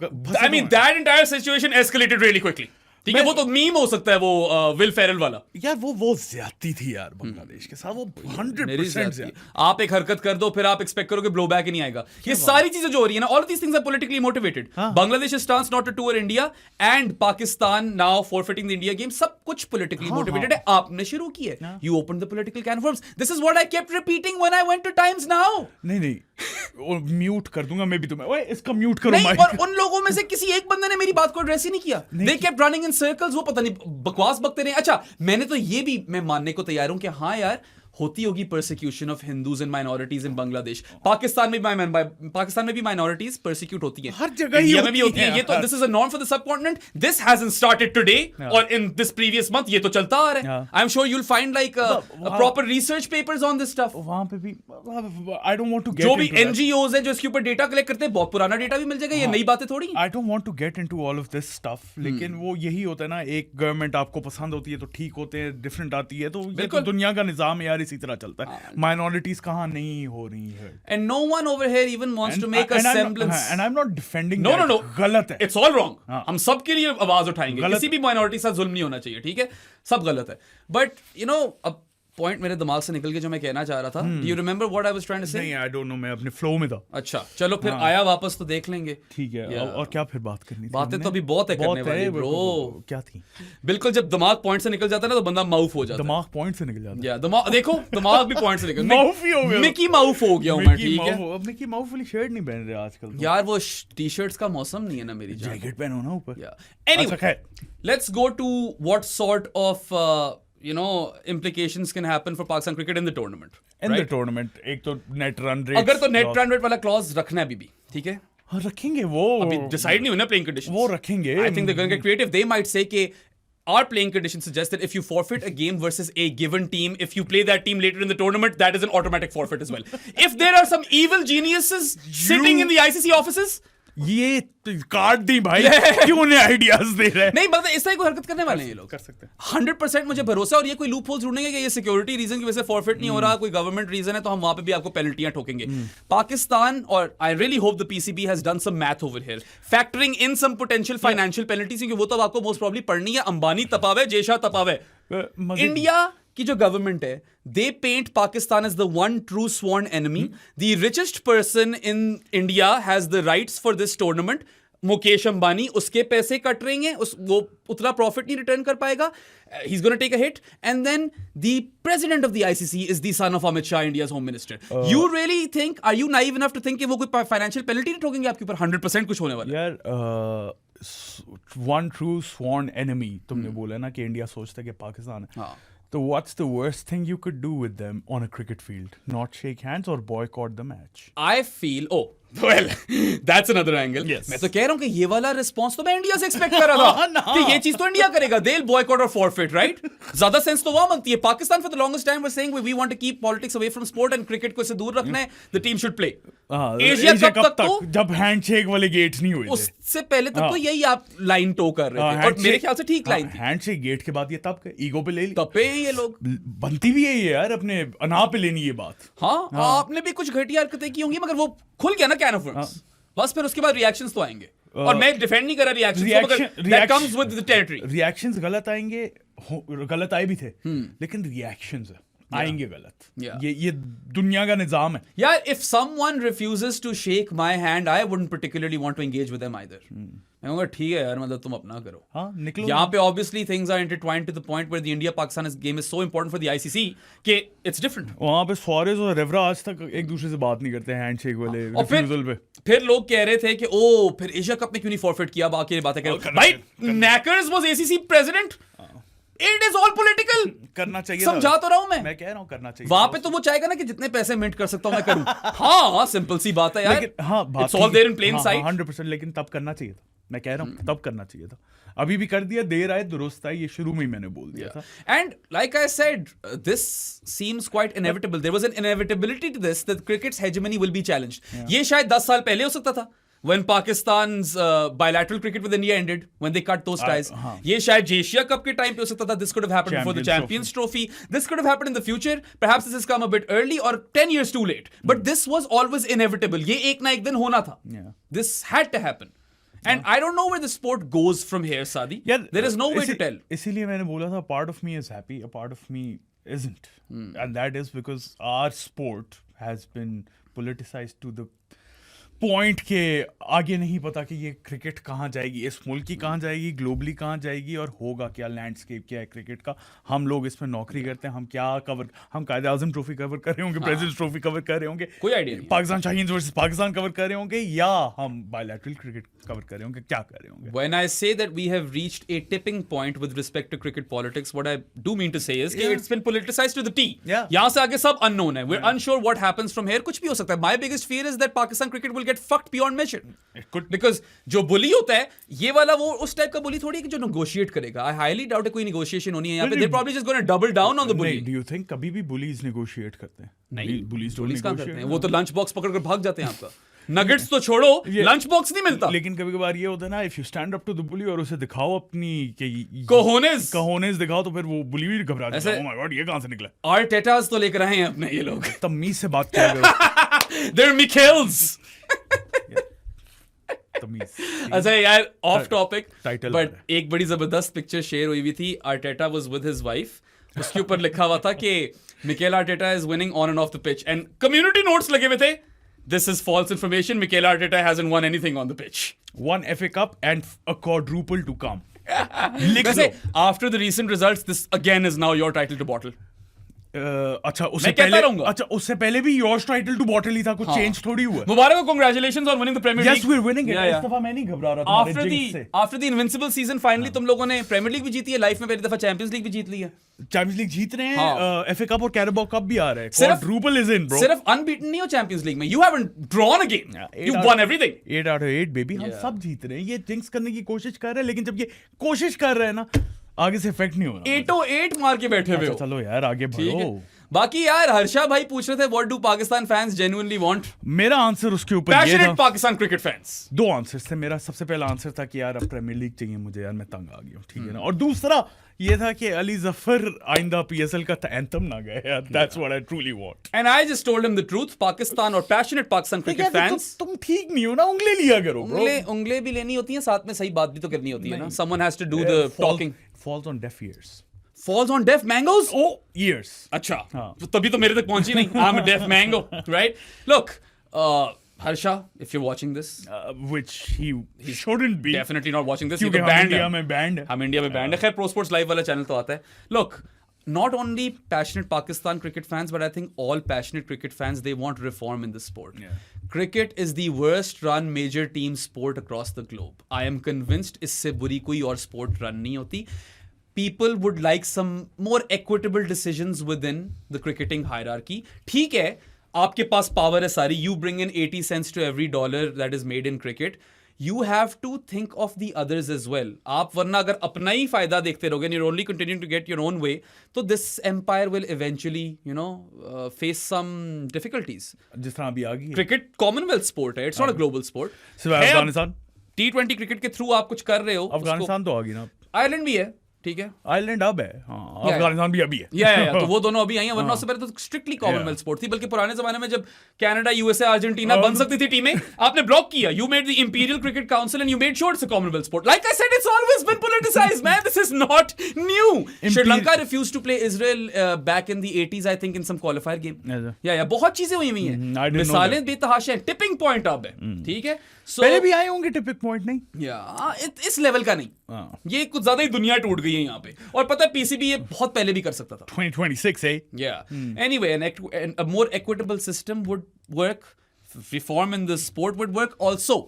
I mean that entire situation escalated really quickly. ठीक है, वो तो मीम हो सकता है वो विल फेरल वाला. यार वो ज्यादती थी यार बांग्लादेश के साथ, वो 100% आप एक हरकत कर दो फिर आप एक्सपेक्ट करो कि ब्लो बैक ही नहीं आएगा. ये सारी चीजें जो हो रही है ना, all of these things are politically motivated. Bangladesh stance not to tour India and Pakistan now forfeiting the India game, सब कुछ पॉलिटिकली मोटिवेटेड है. आपने शुरू की है, you open the political can of worms. This is what I kept repeating when I went to Times Now. नहीं म्यूट कर दूंगा मैं भी तुम्हें. ओए इसका म्यूट करो नहीं, माइक. और उन लोगों में से किसी एक बंदे ने मेरी बात को एड्रेस ही नहीं किया. They kept running in circles. वो पता नहीं बकवास बकते रहे. अच्छा मैंने तो ये भी मैं मानने को तैयार हूं कि हाँ यार होती होगी persecution of Hindus and minorities इन बांग्लादेश. पाकिस्तान में भी माइनॉरिटीज परसिक्यूट होती हैं, हर जगह इंडिया में भी होती है. ये तो this is a norm for the subcontinent. This hasn't started today और इन दिस प्रीवियस मंथ. ये तो चलता आ रहा है. I am sure you will find like proper research papers on this stuff. वहां पे भी I don't want to get जो भी एनजीओज हैं जो इसके ऊपर डेटा कलेक्ट करते हैं, बहुत पुराना डेटा भी मिल जाएगा. ये नई बातें थोड़ी. I don't want to get into all of this stuff. लेकिन वो यही होता है ना, एक गवर्नमेंट आपको पसंद होती है तो ठीक होते हैं, डिफरेंट आती है तो ये तो दुनिया का निजाम है यार, इसी तरह चलता है. Minorities कहाँ नहीं हो रही है. And no one over here even wants to make a semblance. And I'm not defending no, that. No. गलत है. It's all wrong. हम सब के लिए आवाज उठाएंगे. किसी भी minority साथ जुल्म नहीं होना चाहिए. ठीक है, सब गलत है. But you know, अब पॉइंट मेरे दिमाग से निकल के जो मैं कहना चाह रहा था. Do you remember what I was trying to say? नहीं, I don't know, मैं अपने फ्लो में था. अच्छा चलो फिर आया वापस तो देख लेंगे. ठीक है. और क्या फिर बात करनी थी? बातें तो अभी बहुत है करने वाली ब्रो. क्या थी? बिल्कुल, जब दिमाग पॉइंट से निकल जाता है ना तो बंदा माउफ हो जाता है. दिमाग पॉइंट से निकल जाता है. दिमाग देखो, दिमाग भी पॉइंट से निकल माउफ ही हो गया. मिकी माउफ हो गया हूं मैं. ठीक है, अब मिकी माउफ वाली शर्ट नहीं पहन रहे आजकल. यार वो टी-शर्ट्स का मौसम नहीं है ना मेरी जान. जैकेट पहनो ना ऊपर. Anyway, let's go to what sort of implications can happen for Pakistan cricket in the tournament. In the tournament, एक तो net run rate. अगर तो net run rate वाला clause रखना है अभी भी, ठीक है? हाँ रखेंगे वो. अभी decide नहीं हुआ ना playing conditions. वो रखेंगे. I think they're going to get creative. They might say कि our playing conditions suggest that if you forfeit a game versus a given team, if you play that team later in the tournament, that is an automatic forfeit as well. If there are some evil geniuses sitting in the ICC offices, ये कार्ड दी भाई, क्यों उन्हें आइडियाज दे रहे हैं? नहीं मतलब इस तरह कोई हरकत करने वाले हैं ये लोग, कर सकते हैं 100% मुझे भरोसा। और ये कोई लूप होल्स ढूंढेंगे कि ये सिक्योरिटी रीजन की वजह से फॉरफिट नहीं हो रहा, कोई गवर्नमेंट रीजन है तो हम वहां पे भी आपको पेनल्टियां ठोकेंगे। पाकिस्तान, और I really hope the PCB has done some math over here, factoring in some potential financial penalties, क्योंकि वो तो आपको मोस्ट प्रोबब्ली पढ़नी है, अंबानी तपावे जेशा तपावे। इंडिया की जो गवर्नमेंट है, they paint Pakistan as the one true sworn enemy. The richest person in India has the rights for this tournament. Mukesh Ambani, उसके पैसे कट रहे हैं, वो उतना प्रॉफिट नहीं रिटर्न कर पाएगा, he's going to take a hit. And then the president of the ICC is the son of Amit Shah, India's home minister. You really think, are you naive enough to think कि वो कोई financial penalty नहीं ठोकेंगे आपके ऊपर? 100% कुछ होने वाला है यार। वन ट्रू स्वॉर्न एनिमी तुमने बोला ना कि इंडिया सोचता है कि पाकिस्तान है, हाँ। तो what's the worst thing you could do with them on a cricket field? Not shake hands or boycott the match? I feel, oh, well, that's another angle. Yes. मैं तो कह रहा हूँ कि ये वाला रिस्पॉन्स तो मैं इंडिया से एक्सपेक्ट कर रहा था कि ये चीज तो इंडिया करेगा, they'll boycott or forfeit, right? ज्यादा सेंस तो वहां बनती है। Pakistan for the longest time was saying we want to keep politics away from sport and cricket को इससे दूर रखना है, the team should play. Asia cup तक तो जब हैंडशेक वाले गेट्स नहीं हुए थे, उससे पहले तक तो यही आप लाइन टो कर रहे थे, और मेरे ख्याल से ठीक लाइन थी। हैंडशेक गेट के बाद ये तब ईगो पे ले ली, तब पे ये लोग बनती भी है यार, अपने अना पे लेनी ये बात। हाँ, आपने भी कुछ घटिया हरकतें की होंगी, मगर वो खुल गया ना कैन ऑफ वर्म्स, बस फिर उसके बाद रिएक्शंस तो आएंगे। और मैं डिफेंड नहीं कर रहा reactions, that comes with the territory. Reactions गलत आएंगे, गलत आए भी थे, लेकिन रिएक्शंस आएंगे गलत। ये दुनिया का निजाम है यार। If someone refuses to shake my hand, I wouldn't particularly want to engage with them either. मैं कहूंगा ठीक है यार, मतलब तुम अपना करो। हाँ, निकलो। यहाँ पे obviously things are intertwined to the point where the India-Pakistan game is so important for the ICC कि it's different. वहाँ पे सुआरेज और रेवरा आज तक एक दूसरे से बात नहीं करते हैं हैंडशेक वाले रिफ्यूजल पे। फिर लोग कह रहे थे कि ओ फिर एशिया कप में क्यों नहीं फॉरफिट किया, बाकी बातें करो। भाई Knackers was ACC president. It is all political. करना चाहिए, समझा तो रहा हूं मैं कह रहा हूँ करना चाहिए। वहां पे तो वो चाहेगा ना कि जितने पैसे मिंट कर सकता हूं मैं करूं। हाँ, सिंपल सी बात है यार। हाँ, It's all there in plain sight. 100%, लेकिन तब करना चाहिए था। मैं कह रहा हूँ तब करना चाहिए था, अभी भी कर दिया, देर आए दुरुस्त आए, ये शुरू में ही मैंने बोल दिया था। And like I said, this seems quite inevitable. There was an inevitability to this, that cricket's hegemony will be challenged. ये शायद 10 साल पहले हो सकता था, when Pakistan's bilateral cricket with India ended, when they cut those ties. ये शायद एशिया कप के टाइम पे हो सकता था, this could have happened before the Champions Trophy. This could have happened in the future. Perhaps this has come a bit early or 10 years too late. But this was always inevitable. ये एक ना एक दिन होना था. This had to happen. And I don't know where the sport goes from here, Sadi. There is no way to tell. इसीलिए मैंने बोला था, part of me is happy, a part of me isn't. And that is because our sport has been politicized to the point के आगे नहीं पता कि ये क्रिकेट कहाँ जाएगी, इस मुल्क की कहाँ जाएगी, ग्लोबली कहाँ जाएगी, और होगा क्या, लैंडस्केप क्या है क्रिकेट का। हम लोग इसमें नौकरी करते हैं, हम क्या कवर, हम कायदे आजम ट्रॉफी कवर कर रहे होंगे, प्रेसिडेंट्स ट्रॉफी कवर कर रहे होंगे, कोई आइडिया नहीं, पाकिस्तान शाहीन्स वर्सेस पाकिस्तान कवर कर रहे होंगे, या हम बायलैटरल क्रिकेट कवर कर रहे होंगे, क्या कर रहे होंगे। When I say that we have reached a tipping point with respect to cricket politics, what I do mean to say is that it's been politicized to the T. यहाँ से आगे सब unknown है. We're unsure what happens from here. कुछ भी हो सकता है. My biggest fear is that Pakistan cricket will get fucked beyond measure. Because जो bully होता है, ये वाला वो उस टाइप का bully थोड़ी है कि जो negotiate करेगा. I highly doubt कोई negotiation होनी है यहाँ पे. They're probably just going to double down on the bully. Do you think कभी भी bullies negotiate करते हैं? नहीं, bullies don't करते हैं. वो तो lunch box पकड़ कर भाग जाते हैं आपका. नगेट्स तो छोड़ो, लंच बॉक्स नहीं मिलता। लेकिन कभी कभार ये होता है ना, if you stand up to the bully और उसे दिखाओ अपनी कोहोनेस दिखाओ, तो फिर वो बुली भी घबरा जाता है। ओह माय गॉड, ये कहां से निकला? आर्टेटास तो लेकर आए हैं अपने ये लोग। तमीज से बात किया करो। देयर मिकेल्स। तमीज। अच्छा यार, ऑफ टॉपिक, टाइटल, बट एक बड़ी जबरदस्त पिक्चर शेयर हुई हुई थी। Arteta was with his wife, उसके ऊपर लिखा हुआ था कि Mikel Arteta is winning on end of the pitch, and community notes लगे हुए थे, this is false information, Mikel Arteta hasn't won anything on the pitch. One FA Cup and a quadruple to come. After the recent results, this again is now your title to bottle. अच्छा, उससे पहले भी योर्स टाइटल टू बॉटल ही था, कुछ चेंज थोड़ी हुआ। मुबारक हो, congratulations on winning the premier league. Yes, we are winning it. इस दफा मैं नहीं घबरा रहा तुम्हारे जिंक्स से। After the invincible season, finally तुम लोगों ने प्रीमियर लीग भी जीती है, लाइफ में पहली दफा चैंपियंस लीग भी जीत ली है। चैंपियंस लीग जीत रहे हैं, एफए कप और कैरेबाओ कप भी आ रहा है, क्वाड्रुपल इज इन ब्रो। सिर्फ अनबीटन नहीं हो चैंपियंस लीग में, you haven't drawn a game, you one everything. 8 out of 8 baby, हम सब जीत रहे हैं। ये जिंक्स करने की कोशिश कर रहे हैं, लेकिन जब ये कोशिश कर रहे हैं ना, आगे से इफेक्ट नहीं हो रहा। 8 मार के बैठे हुए हो। चलो यार, आगे बढ़ो। बाकी यार हर्षा भाई पूछ रहे थे what do Pakistan fans genuinely want? मेरा आंसर उसके ऊपर ये था, पैशनेट पाकिस्तान क्रिकेट फैंस। दो आंसर्स थे। मेरा सबसे पहला आंसर था कि यार अब प्रीमियर लीग चाहिए मुझे, यार मैं तंग आ गया हूँ, ठीक है ना। और दूसरा ये था कि अली जफर आइंदा पीएसएल का एंथम ना गए यार, that's what I truly want. And I just told him the truth, Pakistan और पैशनेट पाकिस्तान क्रिकेट फैंस, तुम ठीक नहीं हो ना, उंगली लिया करो ब्रो। उंगले भी लेनी होती हैं, साथ में सही बात भी तो करनी होती है ना। Someone has to do the talking. Falls on deaf ears. Falls on deaf mangoes? Oh, ears. अच्छा, हाँ. तो तभी तो मेरे तक पहुंची नहीं। I'm a deaf mango, right? Look, Harsha, if you're watching this, Which he shouldn't be. definitely not watching this. क्योंकि ये तो हम banned इंडिया है। में बैंड है। हम इंडिया में बैंड है। खैर प्रो स्पोर्ट्स लाइव वाला चैनल तो आता है। Look, not only passionate Pakistan cricket fans, but I think all passionate cricket fans, they want reform in the sport. Yeah. Cricket is the worst run major team sport across the globe. I am convinced इससे बुरी कोई और sport run नहीं होती। People would like some more equitable decisions within the cricketing hierarchy. ठीक है, आपके पास पावर है सारी, you bring in 80 cents to every dollar that is made in cricket. You have to think of the others as well. आप वरना अगर अपना ही फायदा देखते रहोगे and you're only continuing to get your own way, तो this empire will eventually, you know, face some difficulties. जिस तरह अभी आ गई है। Cricket commonwealth sport है, it's not a global sport. सिवाय अफगानिस्तान। T20 क्रिकेट के थ्रू आप कुछ कर रहे हो, अफगानिस्तान तो आ गई ना। आयरलैंड भी है, ठीक है, आयरलैंड अब है, हाँ, अफगानिस्तान भी अभी है। या तो वो दोनों अभी आई हैं, वरना उससे पहले तो स्ट्रिक्टली कॉमनवेल्थ स्पोर्ट थी। बल्कि पुराने जमाने में जब कनाडा, यूएसए, अर्जेंटीना बन सकती थी टीमें, आपने ब्लॉक किया। You made the imperial cricket council and you made sure it's a commonwealth sport. Like I said, it's always been politicised man, this is not new. Sri Lanka refused to play Israel back in the 80s I think in some qualifier game. या बहुत चीजें हुई हुई हैं, मिसालें बेतहाशा हैं। टिपिंग पॉइंट अब है, ठीक है। पहले भी आए होंगे टिपिंग पॉइंट, नहीं? या इस लेवल का नहीं, ये कुछ ज्यादा ही दुनिया टूट गई है यहाँ पे। और पता है पीसीबी ये बहुत पहले भी कर सकता था। 2026 है। Yeah. Anyway, a more equitable system would work. Reform in the sport would work also.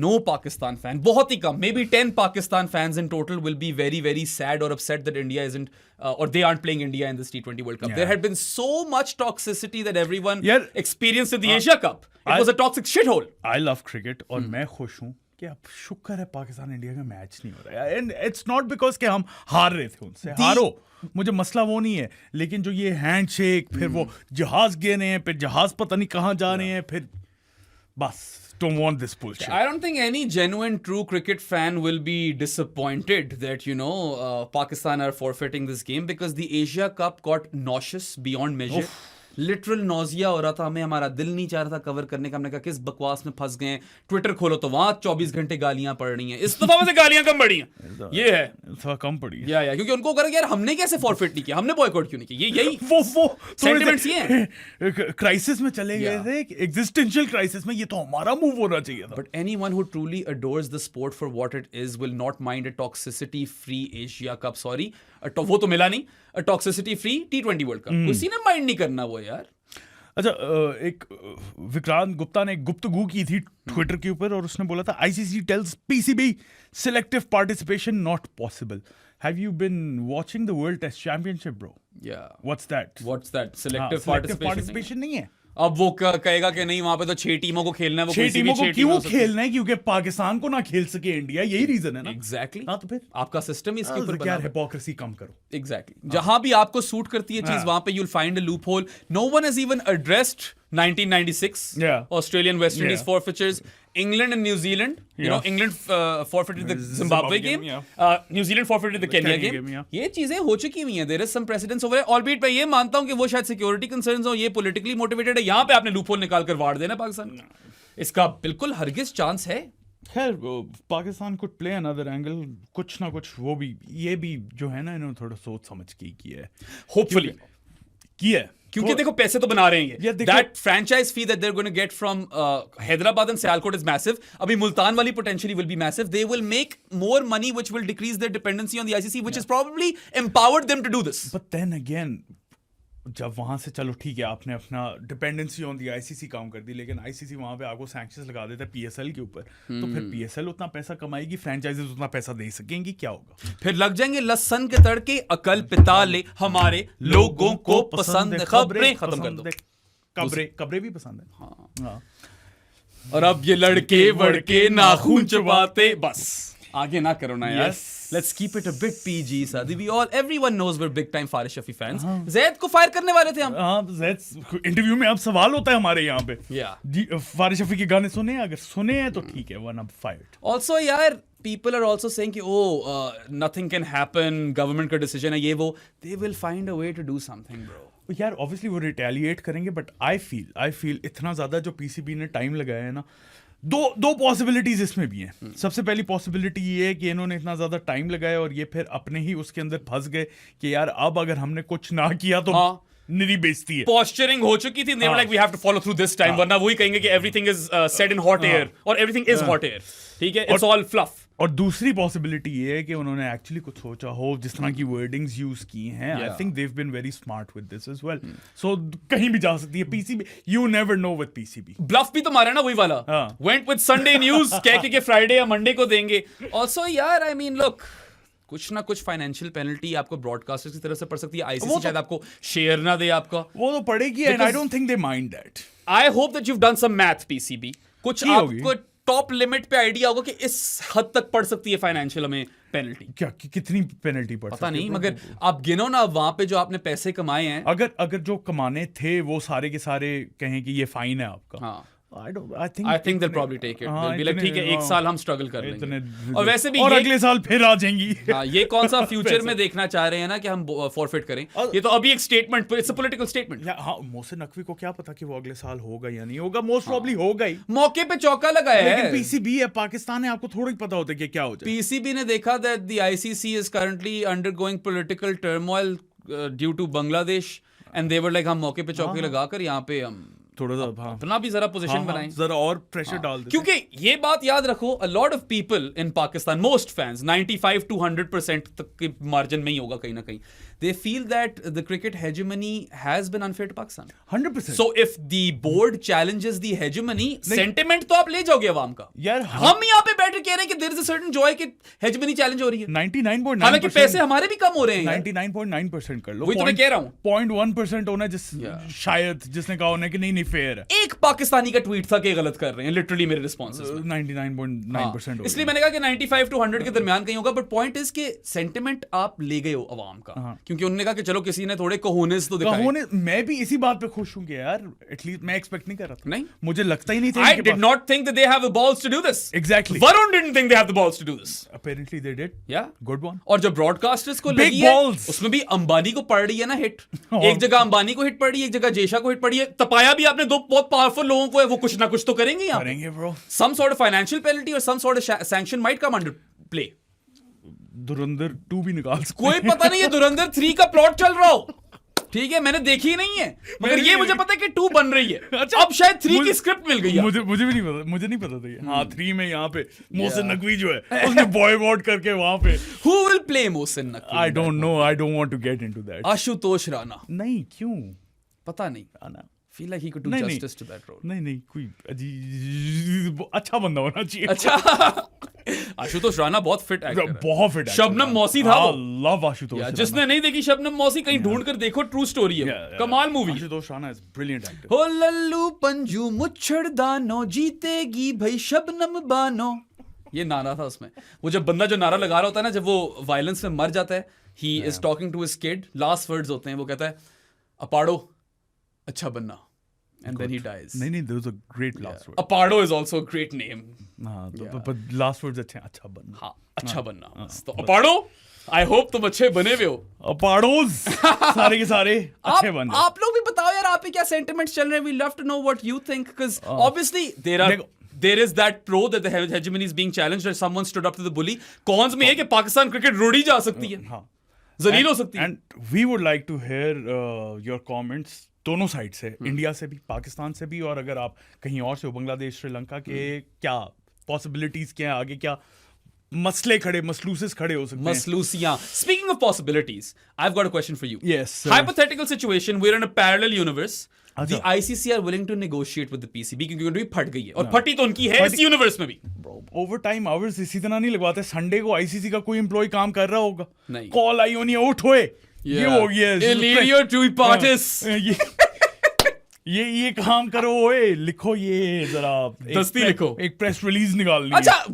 No Pakistan fan, बहुत ही कम, maybe 10 Pakistan fans in total will be very, very sad or upset that India isn't, or they aren't playing India in this T20 World Cup. Yeah. There had been so much toxicity that everyone experienced in the Asia Cup. It was a toxic shithole. I love cricket और मैं खुश हूँ कि अब शुक्र है पाकिस्तान इंडिया का मैच नहीं हो रहा है। एंड इट्स नॉट बिकॉज कि हम हार रहे थे उनसे, हारो, मुझे मसला वो नहीं है। लेकिन जो ये हैंडशेक, फिर वो जहाज गिर रहे हैं, फिर जहाज पता नहीं कहाँ जा रहे हैं, फिर बस don't want this bullshit. I don't think any genuine true cricket fan will be disappointed that, you know, Pakistan are forfeiting this game, because the Asia Cup got nauseous beyond measure. Literal nausea हो रहा था हमें, हमारा दिल नहीं चाह रहा था कवर करने का। हमने कहा किस बकवास में फंस गए। ट्विटर खोलो तो वहां 24 घंटे गालियां पड़ रही हैं। इस दफा से गालियां कम पड़ी हैं, ये है थोड़ा कम पड़ी है। या क्योंकि उनको कर यार हमने कैसे फॉरफिट नहीं किया, हमने बॉयकॉट क्यों नहीं किया, ये यही वो सेंटिमेंट्स ये हैं। क्राइसिस में चले गए थे, एग्जिस्टेंशियल क्राइसिस में। ये तो हमारा मूव होना चाहिए था। But anyone who truly adores the sport for what it is will not mind a toxicity free Asia Cup. Sorry, वो तो मिला नहीं, a toxicity free T20 World Cup। किसी ने माइंड नहीं करना वो यार। अच्छा, एक विक्रांत गुप्ता ने एक गुफ्तगू की थी ट्विटर के ऊपर और उसने बोला था ICC tells PCB selective participation not possible. Have you been watching the world test championship bro? या व्हाट्स दैट? सिलेक्टिव पार्टिसिपेशन नहीं है। अब वो कहेगा कि नहीं वहां पे तो 6 टीमों को खेलना है, वो 6 टीमों को क्यों खेलना है? क्योंकि पाकिस्तान को ना खेल सके इंडिया, यही रीजन है ना। एग्जैक्टली। हाँ, तो फिर आपका सिस्टम ही इसके ऊपर बना है। हिपोक्रेसी कम करो। एग्जैक्टली। जहां भी आपको सूट करती है चीज, वहां पे you'll find a loophole. No one has even addressed 1996 Australian West Indies forfeitures. England and New Zealand, you know, England forfeited the Zimbabwe game. New Zealand forfeited the Kenya game. ये चीजें हो चुकी हुई हैं. There is some precedence over it. Albeit मैं ये मानता हूं कि वो शायद सिक्योरिटी कंसर्न्स हो, ये politically motivated है. यहाँ पे आपने लूपहोल निकाल कर वार देना पाकिस्तान, इसका बिल्कुल हरगिज चांस है। खैर Pakistan could play another angle, कुछ ना कुछ वो भी, ये भी जो है ना, इन्होंने थोड़ा सोच समझ के किया है, होपफुली किया है। क्योंकि देखो पैसे तो बना रहे हैं। देखो, that franchise fee that they are going to get from Hyderabad and Sialkot is massive. अभी मुल्तान वाली potentially will be massive. They will make more money which will decrease their dependency on the ICC, which is probably empowered them to do this. But then again, जब वहां से चलो ठीक है, आपने अपना डिपेंडेंसी ऑन दी आईसीसी काम कर दी, लेकिन आईसीसी वहां पे आपको सैंक्शंस लगा देता है पीएसएल के ऊपर, तो फिर पीएसएल उतना पैसा कमाएगी, फ्रेंचाइजीज उतना पैसा दे सकेंगी, क्या होगा? फिर लग जाएंगे लहसन के तड़के, अकल पिता ले हमारे लोगों को पसंद, खबरें खत्म कर दो। कब्रें भी पसंद है। और अब ये लड़के वड़के नाखून चबाते, बस आगे ना करो ना यार. Yes. Let's keep it a bit PG, Sadi. Everyone knows we're big time Faris Shafi fans. Zaid को फायर करने वाले थे हम. हाँ, इंटरव्यू में अब सवाल होता है हमारे यहाँ पे. Yeah. फारिस शफी के गाने सुने हैं? अगर सुने हैं तो ठीक है, वरना फायर्ड. Also यार, people are also saying कि nothing can happen, government का decision है ये वो. They will find a way to do something, bro. यार ऑब्वियसली वो रिटेलिएट करेंगे, बट आई फील इतना ज्यादा जो पीसीबी ने टाइम लगाया है ना, दो पॉसिबिलिटीज इसमें भी हैं. सबसे पहली पॉसिबिलिटी ये है कि इन्होंने इतना ज्यादा टाइम लगाया और ये फिर अपने ही उसके अंदर फंस गए कि यार अब अगर हमने कुछ ना किया तो निरी बेइज्जती है. Posturing हो चुकी थी. They were like, we have to follow through this time. वरना वही कहेंगे कि everything is said in hot air और everything is hot air. ठीक है, it's all fluff. और दूसरी पॉसिबिलिटी ये है कि उन्होंने एक्चुअली कुछ सोचा हो, जिस तरह की वर्डिंग्स यूज की हैं. I think they've been very smart with this as well. So कहीं भी जा सकती है PCB. You never know with PCB. Bluff भी तो मारा ना वही वाला. Went with Sunday news कह के फ्राइडे या मंडे को देंगे. Also यार, I mean look, कुछ ना कुछ फाइनेंशियल पेनल्टी आपको ब्रॉडकास्टर्स की तरफ से पड़ सकती है. आईसीसी शायद आपको शेयर ना दे आपका. वो तो पड़ेगी, and I don't think they mind that. I hope that you have done some math PCB. कुछ आपको टॉप लिमिट पे आइडिया होगा कि इस हद तक पड़ सकती है फाइनेंशियल हमें पेनल्टी. क्या कितनी पेनल्टी पड़ सकती है पता नहीं, मगर आप गिनो ना वहां पे जो आपने पैसे कमाए हैं. अगर जो कमाने थे वो सारे के सारे कहें कि ये फाइन है आपका. हाँ, I think they'll probably take it. They'll be like, ठीक है, एक साल हम स्ट्रगल कर लेंगे. और वैसे भी और अगले साल फिर आ जाएंगी. हाँ, ये कौन सा फ्यूचर में देखना चाह रहे हैं ना कि हम फॉरफिट करें. ये तो अभी एक statement, it's a political statement. हाँ, मोहसिन नकवी को क्या पता कि वो अगले साल होगा या नहीं होगा. मोस्ट प्रोबब्ली होगा ही. मौके पे चौका लगाया है. लेकिन पीसीबी है, पाकिस्तान है, आपको थोड़ा ही पता होता है कि क्या हो जाए. पीसीबी ने देखा that the ICC is currently undergoing political turmoil due to Bangladesh, and they were like, हम मौके पे चौके लगाकर यहाँ पे हम थोड़ा सा अपना भी जरा पोजीशन बनाएं, जरा और प्रेशर डाल दें. क्योंकि ये बात याद रखो, a lot of people in Pakistan, most fans 95 to 100% तक के मार्जिन में ही होगा कहीं ना कहीं, they feel that the cricket hegemony has been unfair to Pakistan. 100%. So if the board challenges the hegemony, sentiment तो आप ले जाओगे अवाम का. यार हम यहाँ पे बैठे कह रहे हैं कि there is a certain joy कि hegemony challenge हो रही है. 99.9%. हालांकि पैसे हमारे भी कम हो रहे हैं. 99.9% कर लो. वही तो मैं कह रहा हूँ. 0.1% होना शायद जिसने कहा होना कि नहीं फेयर है. एक पाकिस्तानी का ट्वीट था कि गलत कर रहे हैं, लिटरली मेरे रिस्पॉन्सेस में 99.9%. इसलिए मैंने कहा कि 95 to 100 के दरमियान कहीं होगा. बट पॉइंट इज कि सेंटिमेंट आप ले गए हो अवाम का, क्योंकि उन्होंने कहा कि चलो किसी ने थोड़े कोहोनेस तो दिखाए. मैं भी इसी बात पे खुश हूं कि यार एटलीस्ट मैं एक्सपेक्ट नहीं कर रहा था. नहीं, मुझे लगता ही नहीं था. I did not think that they have the balls to do this. Exactly. Varun didn't think they have the balls to do this. Apparently they did. Yeah. Good one. और जब ब्रॉडकास्टर्स को Big लगी है, balls. उसमें भी अंबानी को पड़ रही है ना हिट. एक जगह अंबानी को हिट पड़ रही है, एक जगह जेशा को हिट पड़ी है. तपाया भी आपने दो बहुत पावरफुल लोगों को है, वो कुछ ना कुछ तो करेंगे यहाँ. करेंगे bro. Some sort of financial penalty or some sort of sanction might come under play. धुरंधर 2 भी निकाल सकते. कोई पता नहीं है धुरंधर 3 का प्लॉट चल रहा हो. ठीक है, मैंने देखी नहीं है, मगर ये मुझे पता है कि 2 बन रही है. अच्छा, अब शायद 3 की स्क्रिप्ट मिल गई है. मुझे भी नहीं पता. मुझे नहीं पता था ये. हाँ, 3 में यहाँ पे मोहसिन नकवी जो है उसने बॉयकॉट करके वहाँ पे. Who will play Mohsin Naqvi? I don't know. I don't want to get into that. Ashutosh Rana. नहीं, क्यों? पता नहीं. आना. Feel like he could do justice to that role. नहीं, कोई अजीब अच्छा बंदा होना चाहिए. अच्छा. आशुतोष राणा बहुत फिट एक्टर है. बहुत फिट. शबनम मौसी था वो. लव आशुतोष. जिसने नहीं देखी शबनम मौसी, कहीं ढूंढ कर देखो, ट्रू स्टोरी है. कमाल movie. Ashutosh Rana is brilliant actor. हो लल्लू पंजू मुच्छड़ दानो, जीतेगी भाई शबनम बानो. ये नारा था उसमें. वो जब बंदा जो नारा लगा रहा होता है ना, जब वो वायलेंस में मर जाता है, he is talking to his kid, last words होते हैं, वो कहता है अपाड़ो अच्छा बनना, and then he dies. नहीं, there was a great last word. Apado is also a great name. हाँ, but last words अच्छे, अच्छा बनना. हाँ, अच्छा बनना. तो Apado, I hope तुम अच्छे बने हुए हो. Apardos सारे के सारे अच्छे बन जाओ. आप लोग भी बताओ यार, आप पे क्या sentiments चल रहे हैं? We love to know what you think, because obviously there is that pro that the hegemony is being challenged, and someone stood up to the bully. Cons में है कि पाकिस्तान क्रिकेट रुड़ी जा सकती है. हाँ. जलील हो सकती है. And we would like to hear your comments. दोनों साइड से, इंडिया से भी, पाकिस्तान से भी, और अगर आप कहीं और से हो, बांग्लादेश, श्रीलंका के, क्या पॉसिबिलिटीज क्या है आगे, क्या मसले खड़े, मसलूसेस खड़े हो सकते हैं. मसलूसियां. Speaking of possibilities, I've got a question for you. Yes. Hypothetical situation, we're in a parallel universe. The ICC are willing to negotiate with the PCB क्योंकि उनकी फट गई है, और फटी तो उनकी है इस यूनिवर्स में भी. ओवर टाइम आवर्स इसी तरह नहीं लगवाते. संडे को आईसीसी का कोई एम्प्लॉय काम कर रहा होगा, नहीं, कॉल आई होनी है, उठ होए, ये हो गया, ये काम करो, ओए लिखो, ये जरा दस्ती लिखो, एक प्रेस रिलीज निकालनी. अच्छा,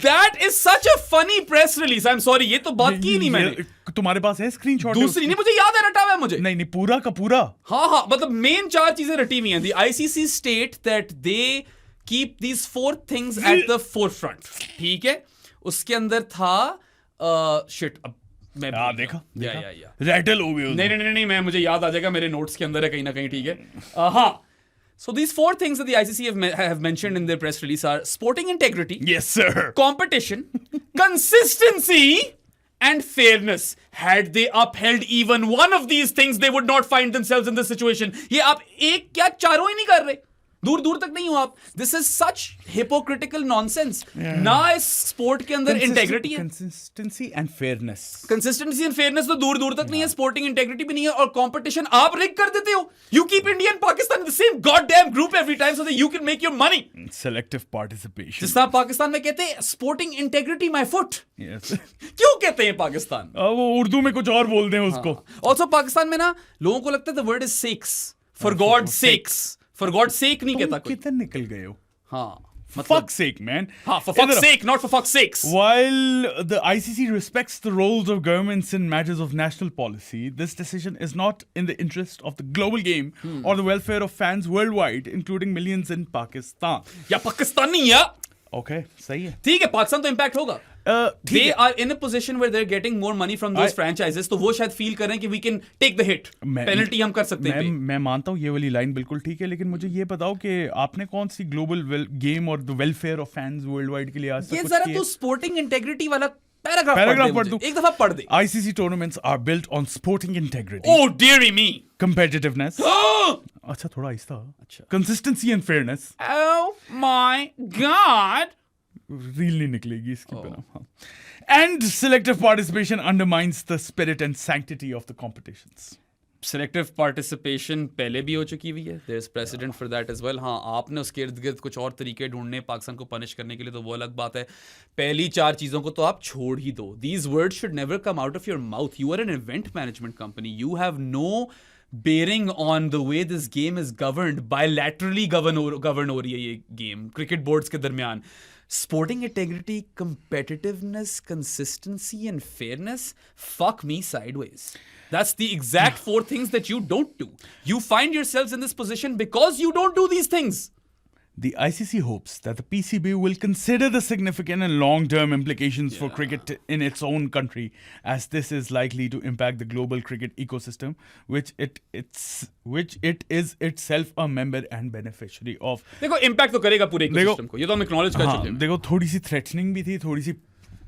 That is such a funny press release. I'm sorry, ये तो बात की नहीं मैंने. तुम्हारे पास है स्क्रीनशॉट? दूसरी नहीं, मुझे याद है, रटा हुआ है मुझे. नहीं पूरा का पूरा. हाँ, मतलब मेन 4 चीजें रटी हुई हैं. The ICC state that they keep these 4 things at the forefront. ठीक है? उसके अंदर था shit. अब मैं देखा. या रैटल हो गए. नहीं, मैं मुझे याद आ जाएगा, मेरे नोट्स के अंदर है कहीं ना कहीं. ठीक है. हाँ. So these 4 things that the ICC have mentioned in their press release are sporting integrity, yes sir, competition, consistency, and fairness. Had they upheld even one of these things, they would not find themselves in this situation. ये आप एक क्या चारों ही नहीं कर रहे, दूर दूर तक नहीं हो आप. This is such hypocritical nonsense. ना इस स्पोर्ट के अंदर इंटेग्रिटी है. Consistency and fairness. Consistency and fairness तो दूर दूर तक नहीं है. स्पोर्टिंग इंटेग्रिटी भी नहीं है. और कंपटीशन आप रिग कर देते हो. You keep India and Pakistan in the same goddamn group every time so that you can make your money. Selective participation. जिस तरह पाकिस्तान में कहते हैं sporting integrity my foot. Yes. क्यों कहते हैं पाकिस्तान? वो उर्दू में कुछ और बोलते हैं उसको. ऑल्सो पाकिस्तान में ना लोगों को लगता है the word is sex. For God sex. For God sake नहीं कहता कोई. कितने निकल गए हो. हाँ. For fuck's sake, man. For fuck's sake, not for fuck's sakes. While the ICC respects the roles of governments in matters of national policy, this decision is not in the interest of the global game or the welfare of fans worldwide, including millions in Pakistan. या पाकिस्तानी या. Okay, सही है. ठीक है, पाकिस्तान तो इम्पैक्ट होगा. They are in a position where they're getting more money from those franchises, तो वो शायद फील कर रहे हैं कि we can take the hit. Penalty हम कर सकते हैं. मैं मानता हूँ ये वाली लाइन बिल्कुल ठीक है, लेकिन मुझे ये बताओ कि आपने कौन सी ग्लोबल गेम और the welfare of fans world wide के लिए आज तक ये जरा तू स्पोर्टिंग इंटेग्रिटी वाला पैराग्राफ पढ़ दे. एक दफा पढ़ दे. ICC tournaments are built on sporting integrity. Oh dearie me. Competitiveness. अच्छा थोड़ा आहिस्ता. Consistency and fairness. Oh my God. Reel नहीं निकलेगी इसकी बिना. And selective participation undermines the spirit and sanctity of the competitions. Selective participation पहले भी हो चुकी हुई है. There's precedent for that as well. हाँ, आपने उसके इर्द गिर्द कुछ और तरीके ढूंढने पाकिस्तान को पनिश करने के लिए, तो वो अलग बात है. पहली 4 चीजों को तो आप छोड़ ही दो. These words should never come out of your mouth. You are an event management company. You have no bearing on the way this game is governed. Bilaterally govern हो रही है ये game cricket boards के दरमियान. Sporting integrity, competitiveness, consistency, and fairness, fuck me sideways. That's the exact 4 things that you don't do. You find yourselves in this position because you don't do these things. The ICC hopes that the PCB will consider the significant and long-term implications for cricket in its own country, as this is likely to impact the global cricket ecosystem, which it is itself a member and beneficiary of. देखो impact तो करेगा पूरे ecosystem को. ये तो हम acknowledge कर चुके हैं. देखो थोड़ी सी threatening भी थी, थोड़ी सी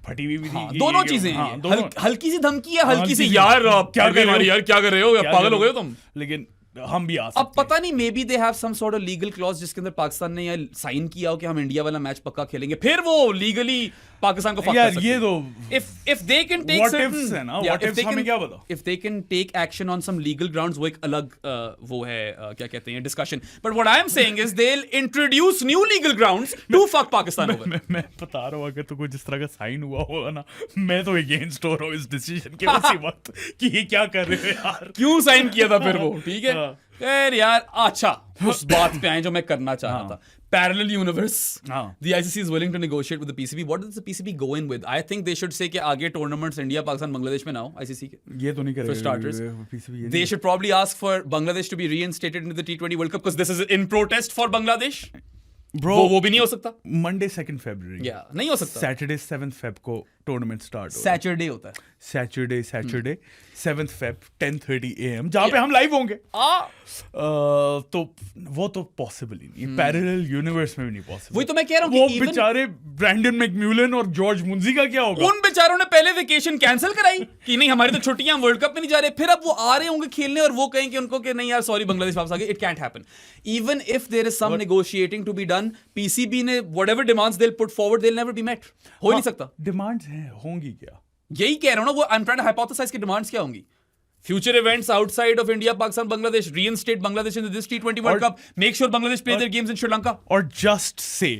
फटी हुई भी थी. दोनों चीजें हैं. हल्की सी धमकी है, हल्की सी यार क्या कर रहे हो यार, क्या कर रहे हो, पागल हो गए हो तुम. लेकिन हम भी आ सकते हैं. अब पता नहीं, maybe they have some sort of legal clause जिसके अंदर पाकिस्तान ने ये साइन किया हो कि हम इंडिया वाला मैच पक्का खेलेंगे, फिर वो लीगली पाकिस्तान को फक कर सकते हैं. ये तो if they can take what certain ifs है ना, what ifs हमें क्या पता. If they can take action on some legal grounds, वो एक अलग वो है क्या कहते हैं discussion. But what I am saying is they'll introduce new legal grounds to fuck Pakistan over. मैं बता रहा हूँ, अगर तो कोई जिस तरह का साइन हुआ होगा ना, मैं तो अगेंस्ट हो रहा हूँ इस डिसीजन के उसी वक्त कि ये क्या कर रहे हो यार. क्यों साइन किया था फिर वो. ठीक है यार. अच्छा, उस बात पे आए जो मैं करना चाह रहा था. Parallel universe. The ICC is willing to negotiate with the PCB. What does the PCB go in with? I think they should say कि आगे tournaments India, Pakistan, Bangladesh में ना हो ICC के. ये तो नहीं करेगा. For starters, PCB they should probably ask for Bangladesh to be reinstated into the T20 World Cup because this is in protest for Bangladesh. Bro, वो भी नहीं हो सकता. Monday 2nd February. Yeah, नहीं हो सकता. Saturday 7th Feb को टूर्नामेंट स्टार्ट होगा. Saturday होता है. Saturday 7th Feb 10:30 AM जहाँ पे हम लाइव होंगे. तो वो तो पॉसिबल ही नहीं. पैरेलल यूनिवर्स में भी नहीं पॉसिबल. वही तो मैं कह रहा हूँ. वो बेचारे ब्रैंडन मैकम्यूलन और जॉर्ज मुंजी का क्या होगा. उन बेचारों ने पहले वेकेशन कैंसिल कराई कि नहीं हमारी तो छुट्टियां, वर्ल्ड कप में नहीं जा रहे. फिर अब वो आ रहे होंगे खेलने और वो कहेंगे उनको कि नहीं यार सॉरी बांग्लादेश वापस आ गए. It can't happen. Even if there is some negotiating to be done, PCB ने whatever demands they will put forward, they will never be met. हो नहीं सकता. डिमांड्स हैं, होंगी क्या. यही कह रहा हूं ना. वो I am trying to hypothesise की डिमांड्स क्या होंगी. Future events outside of India, Pakistan, Bangladesh, reinstate Bangladesh in this T20 World Cup, make sure Bangladesh play their games in Sri Lanka. Or just say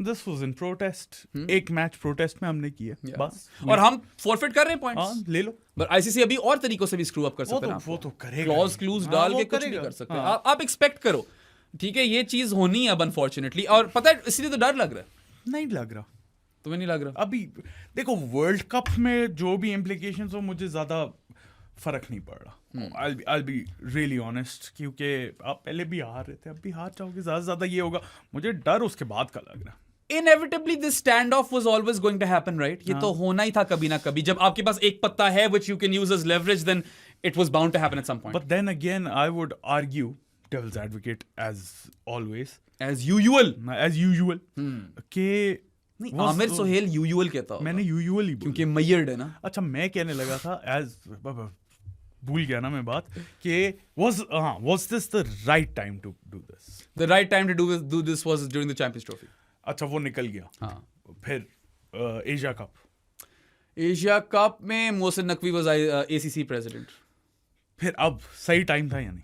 this was in protest. एक मैच प्रोटेस्ट में हमने किया बस. और हम forfeit कर रहे हैं points. ले लो. But ICC अभी और तरीकों से भी screw up कर सकते हैं. वो तो करेगा. Clause clues डाल के कुछ नहीं कर सकते. आप expect करो. ठीक है, ये चीज होनी है अब unfortunately. और पता है इसलिए तो डर लग रहा है. नहीं लग रहा. तुम्हें नहीं लग रहा? अभी देखो वर्ल्ड कप में जो भी इम्प्लीकेशंस हो मुझे ज्यादा फर्क नहीं पड़ रहा. I'll be really honest, क्योंकि आप पहले भी हार रहे थे, अब भी हार जाओगे. ज्यादा से ज्यादा ये होगा, मुझे डर उसके बाद का लग रहा है. Inevitably this standoff was always going to happen, right? ये तो होना ही था कभी ना कभी. जब आपके पास एक पत्ता है which you can use as leverage, then it was bound to happen at some point. But then again, I would argue, devil's advocate as always, As usual. कि नहीं, आमिर सोहेल usual कहता होगा. मैंने usual ही बोला. क्योंकि मैयर्ड है ना. अच्छा, मैं कहने लगा था as भूल गया ना मैं बात कि was this the right time to do this? The right time to do this was during the Champions Trophy. अच्छा, वो निकल गया. हाँ. फिर एशिया कप. एशिया कप में Mohsin Naqvi was ACC president. फिर अब सही टाइम था या नहीं?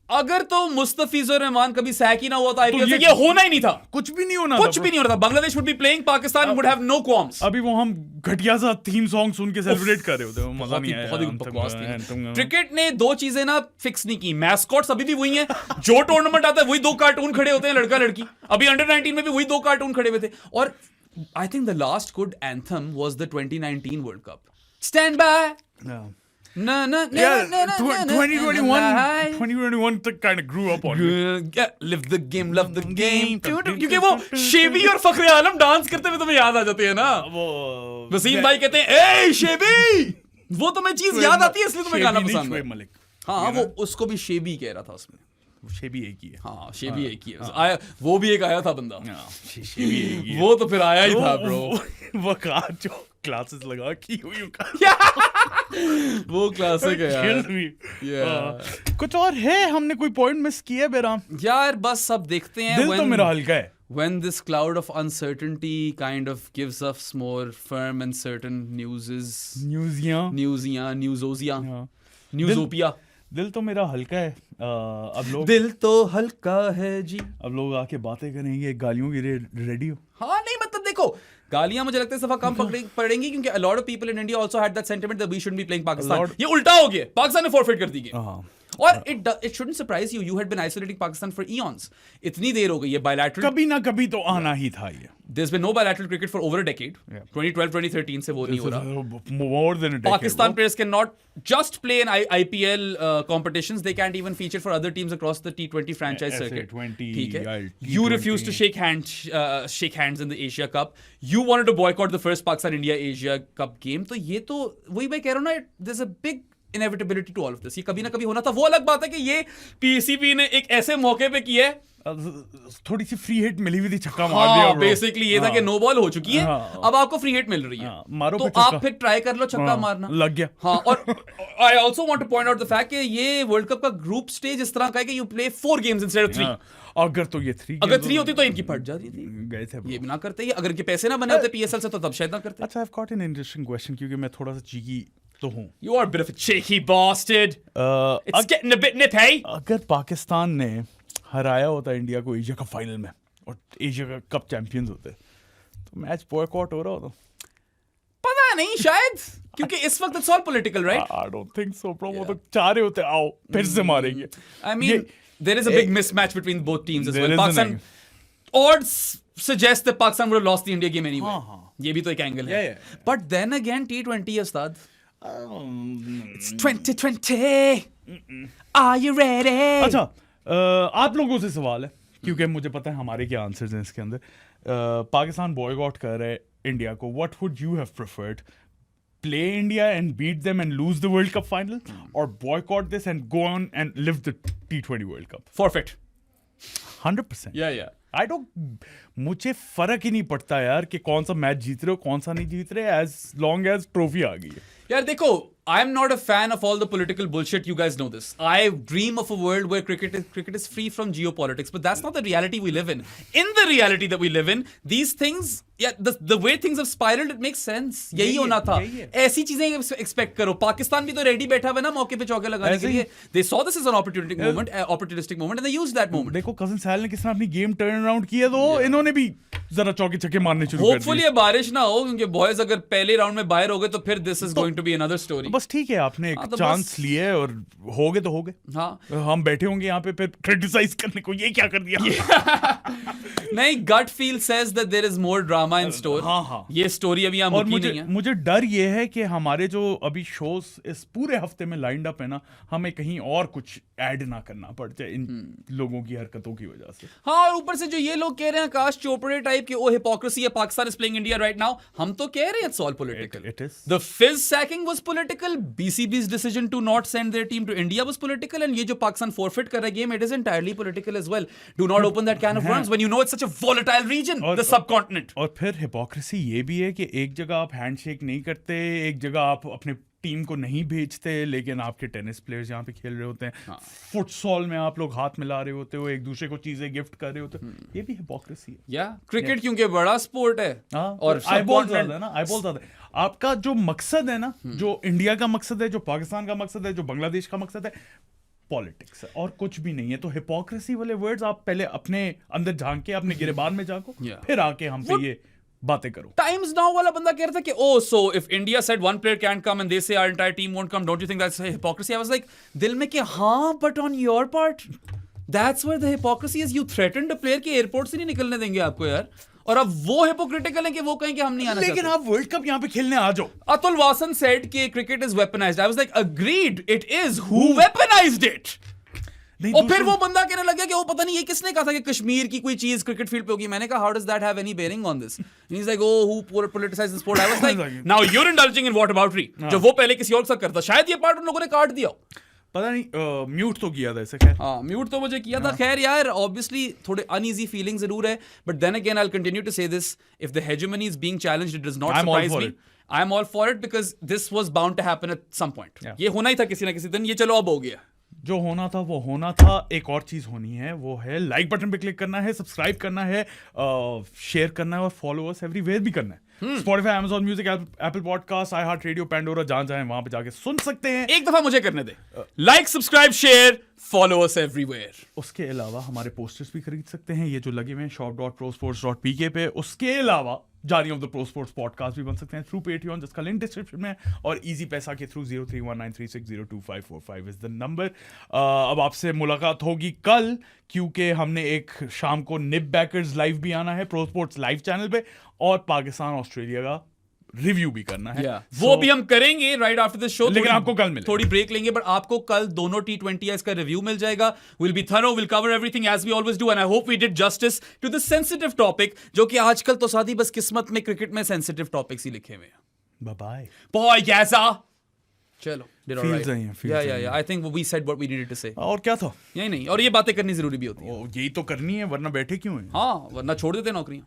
अगर तो मुस्तफिजुर रहमान कभी सैक ही ना हुआ था आईपीएल से, ये होना ही नहीं था. कुछ भी नहीं होना. कुछ भी नहीं होना था. Bangladesh would be playing, Pakistan would have no qualms. अभी वो हम घटिया सा थीम सॉन्ग सुन के सेलिब्रेट कर रहे होते. मजा नहीं आया. बहुत ही बकवास थी. क्रिकेट ने दो चीजें ना फिक्स नहीं की. मैस्कॉट्स अभी भी वही हैं. जो टूर्नामेंट आता है वही दो कार्टून खड़े होते हैं, लड़का लड़की. अभी अंडर 19 में भी वही दो कार्टून खड़े हुए थे. और I think the last good anthem was the 2019 world cup. Stand by. No, 2021 तक kind of grew up on it. Live the game, love the game. क्योंकि वो शेबी और फखरे आलम डांस करते हुए तुम्हें याद आ जाते हैं ना. वसीम भाई कहते हैं ए शेबी, वो तुम्हें चीज याद आती है, इसलिए तुम्हें गाना पसंद है. मलिक. हाँ, वो उसको भी शेबी कह रहा था उसमें. शेबी एक ही है. हाँ, शेबी एक ही है. आया वो भी एक आया था बंदा. शेबी एक ही है. वो तो फिर आया ही था ब्रो. वो कहा जो क्लासेस लगा की हुई का. वो क्लासिक है यार. कुछ और है, हमने कोई पॉइंट मिस किया बेराम यार? बस सब देखते हैं. दिल तो मेरा हल्का है. When this cloud of uncertainty kind of gives us more firm and certain newsopia. दिल तो मेरा हल्का है. अब लोग दिल तो हल्का है जी. अब लोग आके बातें करेंगे, गालियों की रेडी हो. हाँ, नहीं मतलब देखो, गालियां मुझे लगता है सफा कम पड़ेंगी क्योंकि a lot of people in India also had that sentiment that we shouldn't be playing Pakistan. ये उल्टा हो गया. पाकिस्तान ने forfeit कर दी गेम. और it shouldn't surprise you. You had been isolating Pakistan for eons. इतनी देर हो गई है bilateral. कभी ना कभी तो आना ही था ये. There's been no bilateral cricket for over a decade. 2012-2013 से वो नहीं हो रहा. More than a decade. Pakistan players cannot just play in IPL competitions. They can't even feature for other teams across the T20 franchise circuit. ठीक है. You refused to shake hands in the Asia Cup. You wanted to boycott the first Pakistan-India Asia Cup game. तो ये तो वही मैं कह रहा हूँ ना. There's a big inevitability to all of this. ये कभी ना कभी होना था. वो अलग बात है कि ये PCB ने एक ऐसे मौके पे किया है, थोड़ी सी फ्री हिट मिली हुई थी, छक्का मार दिया. बेसिकली ये था कि नो बॉल हो चुकी है. अब आपको फ्री हिट मिल रही है. मारो तो आप फिर ट्राई कर लो छक्का मारना. लग गया. हाँ, और I also want two point out the fact कि ये वर्ल्ड कप का ग्रुप स्टेज इस तरह का है कि you play 4 games instead of 3. अगर तो ये 3 होती तो इनकी फट जाती थी. गए थे ये भी ना करते. अगर इनके पैसे ना बने होते PSL से तो तब शायद ना करते. अच्छा, I have got an interesting question, क्योंकि मैं थोड़ा सा चीकी तो हूँ. You are a bit of a cheeky bastard. It's getting a bit nippy. अगर पाकिस्तान ने हराया होता इंडिया को एशिया कप फाइनल में और एशिया कप चैंपियंस होते तो मैच बॉयकॉट हो रहा होता. पता नहीं, शायद. क्योंकि इस वक्त it's all political, right? I don't think so, bro. वो तो चाह रहे होते आओ फिर से मारेंगे. I mean, there is a big mismatch between both teams as well. Pakistan odds suggest that Pakistan would have lost the India game anyway. ये भी तो एक एंगल है. But then again, T20 है उस्ताद. It's 2020. Are you ready? अच्छा, आप लोगों से सवाल है, क्योंकि मुझे पता है हमारे क्या आंसर्स हैं इसके अंदर. पाकिस्तान बॉयकॉट कर रहे इंडिया को. What would you have preferred? Play India and beat them and lose the World Cup final, or boycott this and go on and live the T20 World Cup? Forfeit. 100%. Yeah. मुझे फर्क ही नहीं पड़ता यार कि कौन सा मैच जीत रहे हो, कौन सा नहीं जीत रहे, as long as ट्रॉफी आ गई है. यार देखो, I'm not a fan of all the political bullshit. You guys know this. I dream of a world where cricket is free from geopolitics, but that's not the reality we live in. In the reality that we live in, these things, the way things have spiraled, it makes sense. यही होना था. ऐसी चीजें expect करो. पाकिस्तान भी तो ready बैठा हुआ ना मौके पे चौके लगाने के लिए. They saw this as an opportunistic moment, and they used that moment. देखो कजिन साहिल ने किस तरह अपनी गेम टर्न अराउंड किया, तो इन्होंने भी जरा चौके छक्के मारने शुरू कर दिए. Hopefully ये बारिश ना हो, क्योंकि बॉयज अगर पहले राउंड में बाहर हो गए तो फिर this is going to be another story. बस ठीक है, आपने एक तो चांस बस- लिए और हो गए तो हो गए। हाँ हम बैठे होंगे यहाँ पे फिर क्रिटिसाइज करने को, ये क्या कर दिया। नहीं, gut feel says that there is more drama in store. हाँ, हाँ। ये स्टोरी अभी यहाँ और मुकी नहीं है। मुझे डर ये है कि हमारे जो अभी शोज इस पूरे हफ्ते में लाइंड अप है ना, हमें कहीं और कुछ ऐड ना करना पड़ जाए इन लोगों की हरकतों की वजह से। हाँ, और ऊपर से जो ये लोग कह रहे हैं आकाश चोपड़े टाइप के, ओ हिपोक्रेसी है, Pakistan is playing India right now, हम तो कह रहे हैं it's all political. It is. The Fizz sacking was political. BCB's decision to not send their team to India was political. And ये जो पाकिस्तान forfeit कर रहा है game, it is entirely political as well. Do not open that can of worms when you know it's such a volatile region, the subcontinent. और फिर हिपोक्रेसी ये भी है कि एक जगह आप हैंडशेक नहीं करते, एक जगह आप अपने टीम को नहीं भेजते, लेकिन आपके टेनिस प्लेयर्स यहाँ पे खेल रहे होते हैं, फुटसॉल में आप लोग हाथ मिला रहे होते हो, एक दूसरे को चीजें गिफ्ट कर रहे होते हो, ये भी हिपोक्रेसी है। या क्रिकेट क्योंकि बड़ा स्पोर्ट है और आईबॉल ज्यादा है ना, आईबॉल ज्यादा है। आपका जो मकसद है ना, जो इंडिया का मकसद है, जो पाकिस्तान का मकसद है, जो बांग्लादेश का मकसद है, पॉलिटिक्स है और कुछ भी नहीं है। तो हिपोक्रेसी वाले वर्ड्स आप पहले अपने अंदर झांक के अपने गिरेबान में झांको, फिर आके हम पे ये बातें करो। टाइम्स नाउ वाला बंदा कह रहा था कि oh so if India said one player can come and they say our entire team won't come, don't you think that's hypocrisy? I was like दिल में कि हाँ, but on your part that's where the hypocrisy is. You threatened a player के एयरपोर्ट से नहीं निकलने देंगे आपको यार, और अब वो हिपोक्रिटिकल है कि वो कहें कि हम नहीं आना लेकिन आप वर्ल्ड कप यहाँ पे खेलने आ जाओ। अतुल वासन said कि cricket is weaponised. I was like agreed, it is. Who weaponised it? और फिर वो बंदा कहने लगा कि वो पता नहीं ये किसने कहा था कि कश्मीर की कोई चीज क्रिकेट फील्ड पे होगी। मैंने कहा how does that have any bearing on this? He is like oh who politicise the sport. I was like now you are indulging in व्हाट अबाउटरी, जो वो पहले किसी और के साथ करता। शायद ये पार्ट उन लोगों ने काट दिया, पता नहीं, म्यूट तो किया था इसे। खैर हाँ, म्यूट तो मुझे किया था। खैर यार, ऑब्वियसली थोड़े अनईजी फीलिंग जरूर है, but then again I will continue to say this, if the hegemony is being challenged, it does not I'm all surprise for me. it. I am all for it because this was bound to happen at some point. ये होना ही था किसी ना किसी दिन, ये चलो अब हो गया। जो होना था वो होना था। एक और चीज होनी है, वो है लाइक बटन पे क्लिक करना है, सब्सक्राइब करना है, शेयर करना है और फॉलो अस एवरीवेयर भी करना है। Spotify, Amazon Music, Apple Podcasts, iHeartRadio, Pandora, जहां चाहें वहां पे जाके सुन सकते हैं। एक दफा मुझे करने दे, like subscribe share follow us everywhere. उसके अलावा हमारे पोस्टर्स भी खरीद सकते हैं, ये जो लगे हुए हैं shop.prosports.pk पे। उसके अलावा जारी of the pro sports podcast भी बन सकते हैं थ्रू पेट्रियन, जिसका लिंक डिस्क्रिप्शन में है, और इजी पैसा के थ्रू 031936025545 इज द नंबर। अब आपसे मुलाकात होगी कल, क्योंकि हमने एक शाम को निब बैकर्स लाइव भी आना है प्रो स्पोर्ट्स लाइव चैनल पे, और पाकिस्तान ऑस्ट्रेलिया का रिव्यू भी करना है। वो भी हम करेंगे राइट आफ्टर दिस शो, लेकिन आपको कल मिलेगा। थोड़ी ब्रेक लेंगे, बट आपको कल दोनों T20 का रिव्यू मिल जाएगा। Will be thorough, will cover everything as we always do, and I hope we did justice to this sensitive topic, जो कि आजकल तो सादी बस किस्मत में क्रिकेट में सेंसिटिव टॉपिक्स ही लिखे हुए हैं। बाय बाय बॉय कैसा चलो did all Feels right. आई हैं, feels आई हैं। I think we said what we needed to say. और क्या था, यही नहीं, और ये बातें करनी जरूरी भी होती है। यही तो करनी है, वरना बैठे क्यों हैं। हाँ, वरना छोड़ देते नौकरियां।